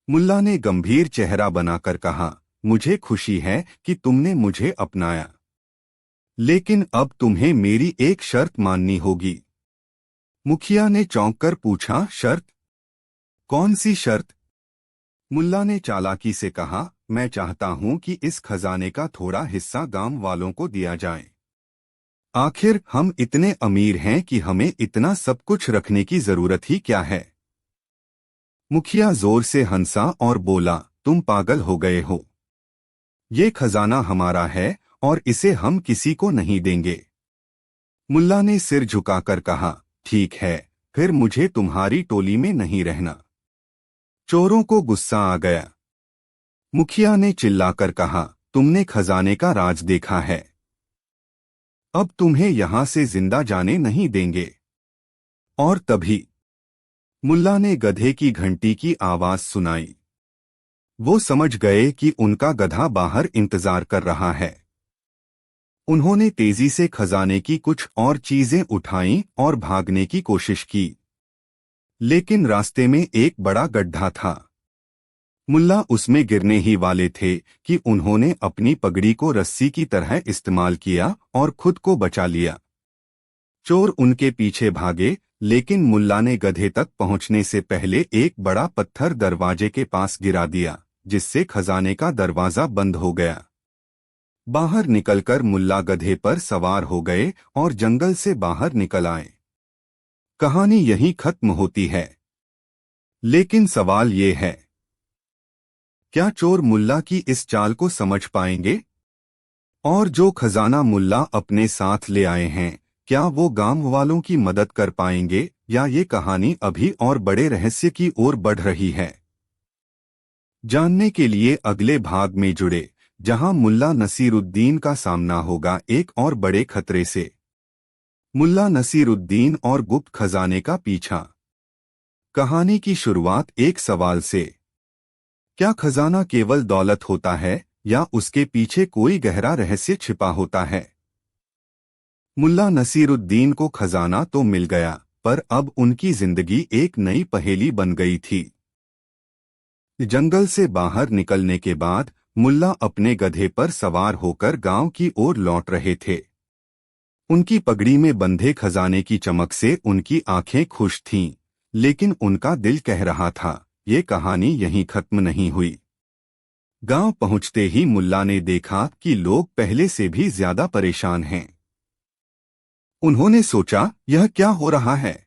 A: मुल्ला ने गंभीर चेहरा बनाकर कहा, मुझे खुशी है कि तुमने मुझे अपनाया, लेकिन अब तुम्हें मेरी एक शर्त माननी होगी। मुखिया ने चौंक कर पूछा, शर्त? कौन सी शर्त? मुल्ला ने चालाकी से कहा, मैं चाहता हूं कि इस खजाने का थोड़ा हिस्सा गांव वालों को दिया जाए। आखिर हम इतने अमीर हैं कि हमें इतना सब कुछ रखने की जरूरत ही क्या है। मुखिया जोर से हंसा और बोला, तुम पागल हो गए हो। ये खजाना हमारा है और इसे हम किसी को नहीं देंगे। मुल्ला ने सिर झुकाकर कहा, ठीक है, फिर मुझे तुम्हारी टोली में नहीं रहना। चोरों को गुस्सा आ गया। मुखिया ने चिल्लाकर कहा, तुमने खजाने का राज देखा है, अब तुम्हें यहां से जिंदा जाने नहीं देंगे। और तभी मुल्ला ने गधे की घंटी की आवाज सुनाई। वो समझ गए कि उनका गधा बाहर इंतजार कर रहा है। उन्होंने तेजी से खजाने की कुछ और चीजें उठाईं और भागने की कोशिश की, लेकिन रास्ते में एक बड़ा गड्ढा था। मुल्ला उसमें गिरने ही वाले थे कि उन्होंने अपनी पगड़ी को रस्सी की तरह इस्तेमाल किया और खुद को बचा लिया। चोर उनके पीछे भागे, लेकिन मुल्ला ने गधे तक पहुंचने से पहले एक बड़ा पत्थर दरवाजे के पास गिरा दिया, जिससे खजाने का दरवाजा बंद हो गया। बाहर निकलकर मुल्ला गधे पर सवार हो गए और जंगल से बाहर निकल आए। कहानी यहीं खत्म होती है। लेकिन सवाल ये है, क्या चोर मुल्ला की इस चाल को समझ पाएंगे? और जो खजाना मुल्ला अपने साथ ले आए हैं, क्या वो गांव वालों की मदद कर पाएंगे, या ये कहानी अभी और बड़े रहस्य की ओर बढ़ रही है? जानने के लिए अगले भाग में जुड़े, जहां मुल्ला नसीरुद्दीन का सामना होगा एक और बड़े खतरे से। मुल्ला नसीरुद्दीन और गुप्त खजाने का पीछा। कहानी की शुरुआत एक सवाल से, क्या खजाना केवल दौलत होता है, या उसके पीछे कोई गहरा रहस्य छिपा होता है? मुल्ला नसीरुद्दीन को खजाना तो मिल गया, पर अब उनकी जिंदगी एक नई पहेली बन गई थी। जंगल से बाहर निकलने के बाद मुल्ला अपने गधे पर सवार होकर गांव की ओर लौट रहे थे। उनकी पगड़ी में बंधे खजाने की चमक से उनकी आंखें खुश थीं, लेकिन उनका दिल कह रहा था, ये कहानी यहीं खत्म नहीं हुई। गांव पहुंचते ही मुल्ला ने देखा कि लोग पहले से भी ज्यादा परेशान हैं। उन्होंने सोचा, यह क्या हो रहा है?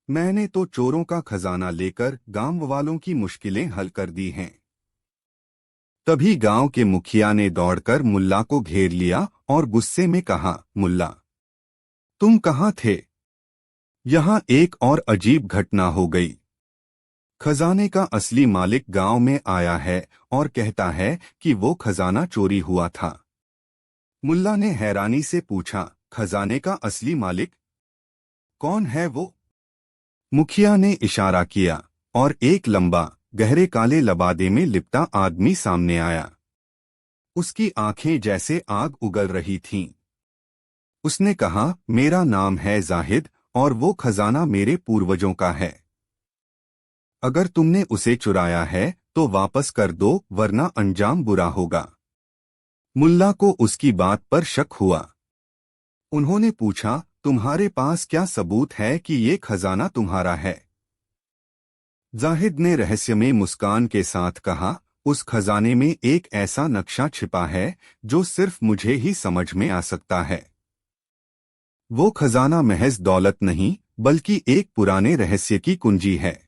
A: मैंने तो चोरों का खजाना लेकर गांव वालों की मुश्किलें हल कर दी हैं। तभी गांव के मुखिया ने दौड़कर मुल्ला को घेर लिया और गुस्से में कहा, मुल्ला, तुम कहाँ थे? यहाँ एक और अजीब घटना हो गई। खजाने का असली मालिक गांव में आया है और कहता है कि वो खजाना चोरी हुआ था। मुल्ला ने हैरानी से पूछा, खजाने का असली मालिक? कौन है वो? मुखिया ने इशारा किया और एक लंबा, गहरे काले लबादे में लिपटा आदमी सामने आया। उसकी आंखें जैसे आग उगल रही थीं। उसने कहा, मेरा नाम है जाहिद और वो खजाना मेरे पूर्वजों का है। अगर तुमने उसे चुराया है तो वापस कर दो, वरना अंजाम बुरा होगा। मुल्ला को उसकी बात पर शक हुआ। उन्होंने पूछा, तुम्हारे पास क्या सबूत है कि ये खजाना तुम्हारा है? जाहिद ने रहस्य में मुस्कान के साथ कहा, उस खजाने में एक ऐसा नक्शा छिपा है जो सिर्फ मुझे ही समझ में आ सकता है। वो खजाना महज दौलत नहीं, बल्कि एक पुराने रहस्य की कुंजी है।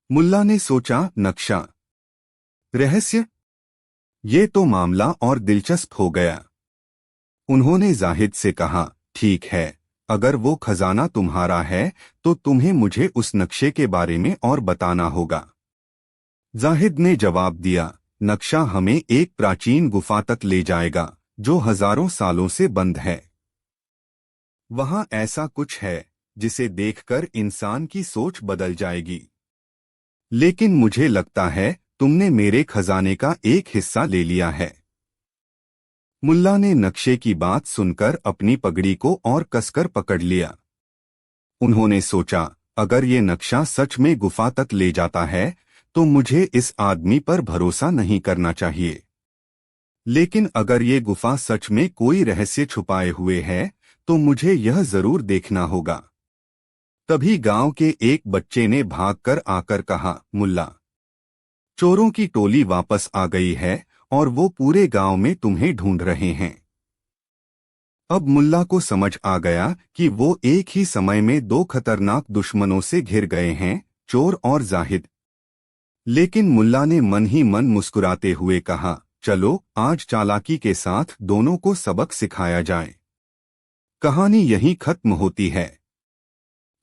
A: मुल्ला ने सोचा, नक्शा, रहस्य, ये तो मामला और दिलचस्प हो गया। उन्होंने जाहिद से कहा, ठीक है, अगर वो खजाना तुम्हारा है तो तुम्हें मुझे उस नक्शे के बारे में और बताना होगा। जाहिद ने जवाब दिया, नक्शा हमें एक प्राचीन गुफा तक ले जाएगा जो हजारों सालों से बंद है। वहां ऐसा कुछ है जिसे देखकर इंसान की सोच बदल जाएगी। लेकिन मुझे लगता है तुमने मेरे खजाने का एक हिस्सा ले लिया है। मुल्ला ने नक्शे की बात सुनकर अपनी पगड़ी को और कसकर पकड़ लिया। उन्होंने सोचा, अगर ये नक्शा सच में गुफा तक ले जाता है तो मुझे इस आदमी पर भरोसा नहीं करना चाहिए। लेकिन अगर ये गुफा सच में कोई रहस्य छुपाए हुए है तो मुझे यह जरूर देखना होगा। तभी गांव के एक बच्चे ने भागकर आकर कहा, मुल्ला, चोरों की टोली वापस आ गई है और वो पूरे गांव में तुम्हें ढूंढ रहे हैं। अब मुल्ला को समझ आ गया कि वो एक ही समय में दो खतरनाक दुश्मनों से घिर गए हैं, चोर और जाहिद। लेकिन मुल्ला ने मन ही मन मुस्कुराते हुए कहा, चलो आज चालाकी के साथ दोनों को सबक सिखाया जाए। कहानी यहीं खत्म होती है।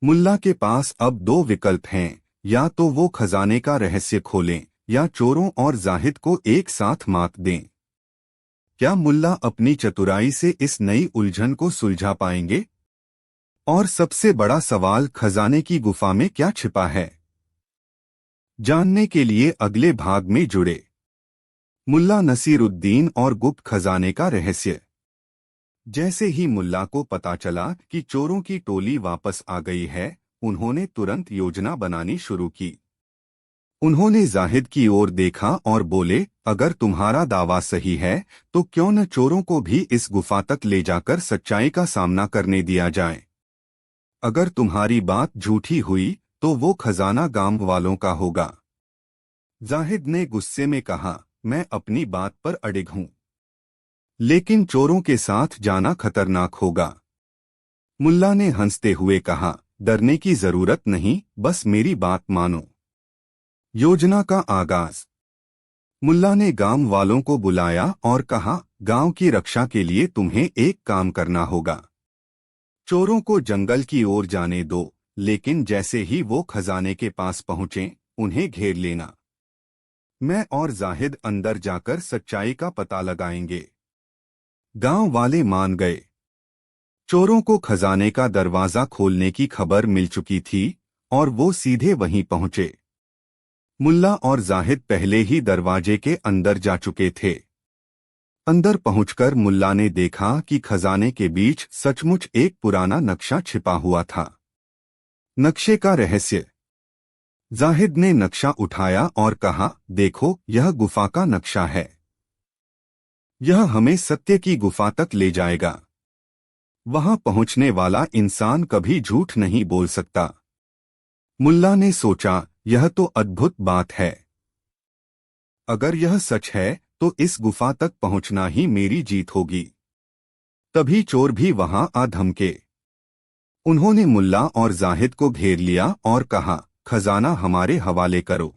A: मुल्ला के पास अब दो विकल्प हैं, या तो वो खजाने का रहस्य खोलें या चोरों और जाहिद को एक साथ मात दें। क्या मुल्ला अपनी चतुराई से इस नई उलझन को सुलझा पाएंगे? और सबसे बड़ा सवाल, खजाने की गुफा में क्या छिपा है? जानने के लिए अगले भाग में जुड़े। मुल्ला नसीरुद्दीन और गुप्त खजाने का रहस्य। जैसे ही मुल्ला को पता चला कि चोरों की टोली वापस आ गई है, उन्होंने तुरंत योजना बनानी शुरू की। उन्होंने जाहिद की ओर देखा और बोले, अगर तुम्हारा दावा सही है तो क्यों न चोरों को भी इस गुफा तक ले जाकर सच्चाई का सामना करने दिया जाए। अगर तुम्हारी बात झूठी हुई तो वो खजाना गांव वालों का होगा। जाहिद ने गुस्से में कहा, मैं अपनी बात पर अडिग हूं, लेकिन चोरों के साथ जाना खतरनाक होगा। मुल्ला ने हंसते हुए कहा, डरने की जरूरत नहीं, बस मेरी बात मानो। योजना का आगाज। मुल्ला ने गांव वालों को बुलाया और कहा, गांव की रक्षा के लिए तुम्हें एक काम करना होगा। चोरों को जंगल की ओर जाने दो, लेकिन जैसे ही वो खजाने के पास पहुंचे उन्हें घेर लेना। मैं और जाहिद अंदर जाकर सच्चाई का पता लगाएंगे। गांव वाले मान गए। चोरों को खजाने का दरवाजा खोलने की खबर मिल चुकी थी और वो सीधे वहीं पहुंचे। मुल्ला और जाहिद पहले ही दरवाजे के अंदर जा चुके थे। अंदर पहुंचकर मुल्ला ने देखा कि खजाने के बीच सचमुच एक पुराना नक्शा छिपा हुआ था। नक्शे का रहस्य। जाहिद ने नक्शा उठाया और कहा, देखो, यह गुफा का नक्शा है। यह हमें सत्य की गुफा तक ले जाएगा। वहां पहुंचने वाला इंसान कभी झूठ नहीं बोल सकता। मुल्ला ने सोचा, यह तो अद्भुत बात है। अगर यह सच है तो इस गुफा तक पहुंचना ही मेरी जीत होगी। तभी चोर भी वहां आ धमके। उन्होंने मुल्ला और जाहिद को घेर लिया और कहा, खजाना हमारे हवाले करो।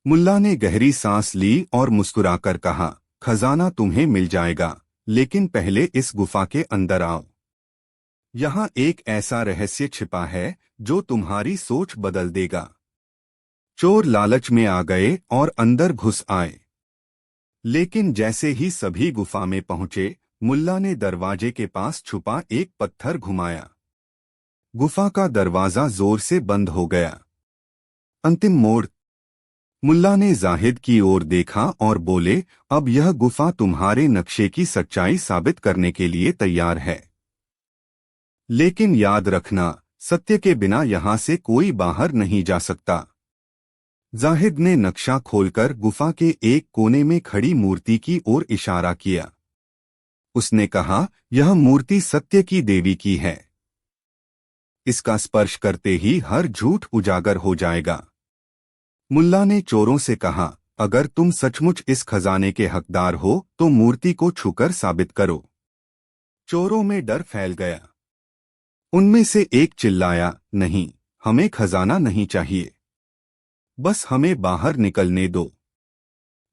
A: मुल्ला ने गहरी सांस ली और मुस्कुराकर कहा, खजाना तुम्हें मिल जाएगा, लेकिन पहले इस गुफा के अंदर आओ। यहाँ एक ऐसा रहस्य छिपा है जो तुम्हारी सोच बदल देगा। चोर लालच में आ गए और अंदर घुस आए। लेकिन जैसे ही सभी गुफा में पहुंचे, मुल्ला ने दरवाजे के पास छुपा एक पत्थर घुमाया। गुफा का दरवाजा जोर से बंद हो गया। अंतिम मोड़। मुल्ला ने जाहिद की ओर देखा और बोले, अब यह गुफा तुम्हारे नक्शे की सच्चाई साबित करने के लिए तैयार है। लेकिन याद रखना, सत्य के बिना यहां से कोई बाहर नहीं जा सकता। जाहिद ने नक्शा खोलकर गुफा के एक कोने में खड़ी मूर्ति की ओर इशारा किया। उसने कहा, यह मूर्ति सत्य की देवी की है। इसका स्पर्श करते ही हर झूठ उजागर हो जाएगा। मुल्ला ने चोरों से कहा, अगर तुम सचमुच इस खजाने के हकदार हो तो मूर्ति को छूकर साबित करो। चोरों में डर फैल गया। उनमें से एक चिल्लाया, नहीं, हमें खजाना नहीं चाहिए, बस हमें बाहर निकलने दो।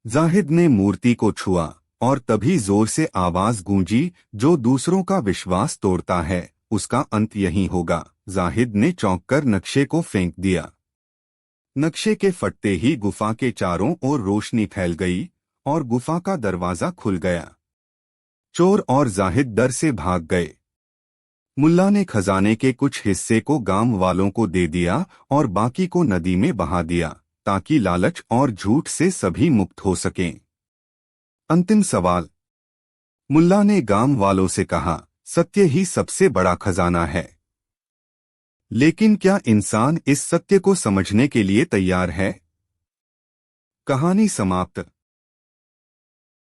A: जाहिद ने मूर्ति को छुआ और तभी जोर से आवाज गूंजी, जो दूसरों का विश्वास तोड़ता है उसका अंत यही होगा। जाहिद ने चौंककर नक्शे को फेंक दिया। नक्शे के फटते ही गुफा के चारों ओर रोशनी फैल गई और गुफा का दरवाजा खुल गया। चोर और जाहिद डर से भाग गए। मुल्ला ने खजाने के कुछ हिस्से को गांव वालों को दे दिया और बाकी को नदी में बहा दिया, ताकि लालच और झूठ से सभी मुक्त हो सकें। अंतिम सवाल। मुल्ला ने गांव वालों से कहा, सत्य ही सबसे बड़ा खजाना है, लेकिन क्या इंसान इस सत्य को समझने के लिए तैयार है? कहानी समाप्त।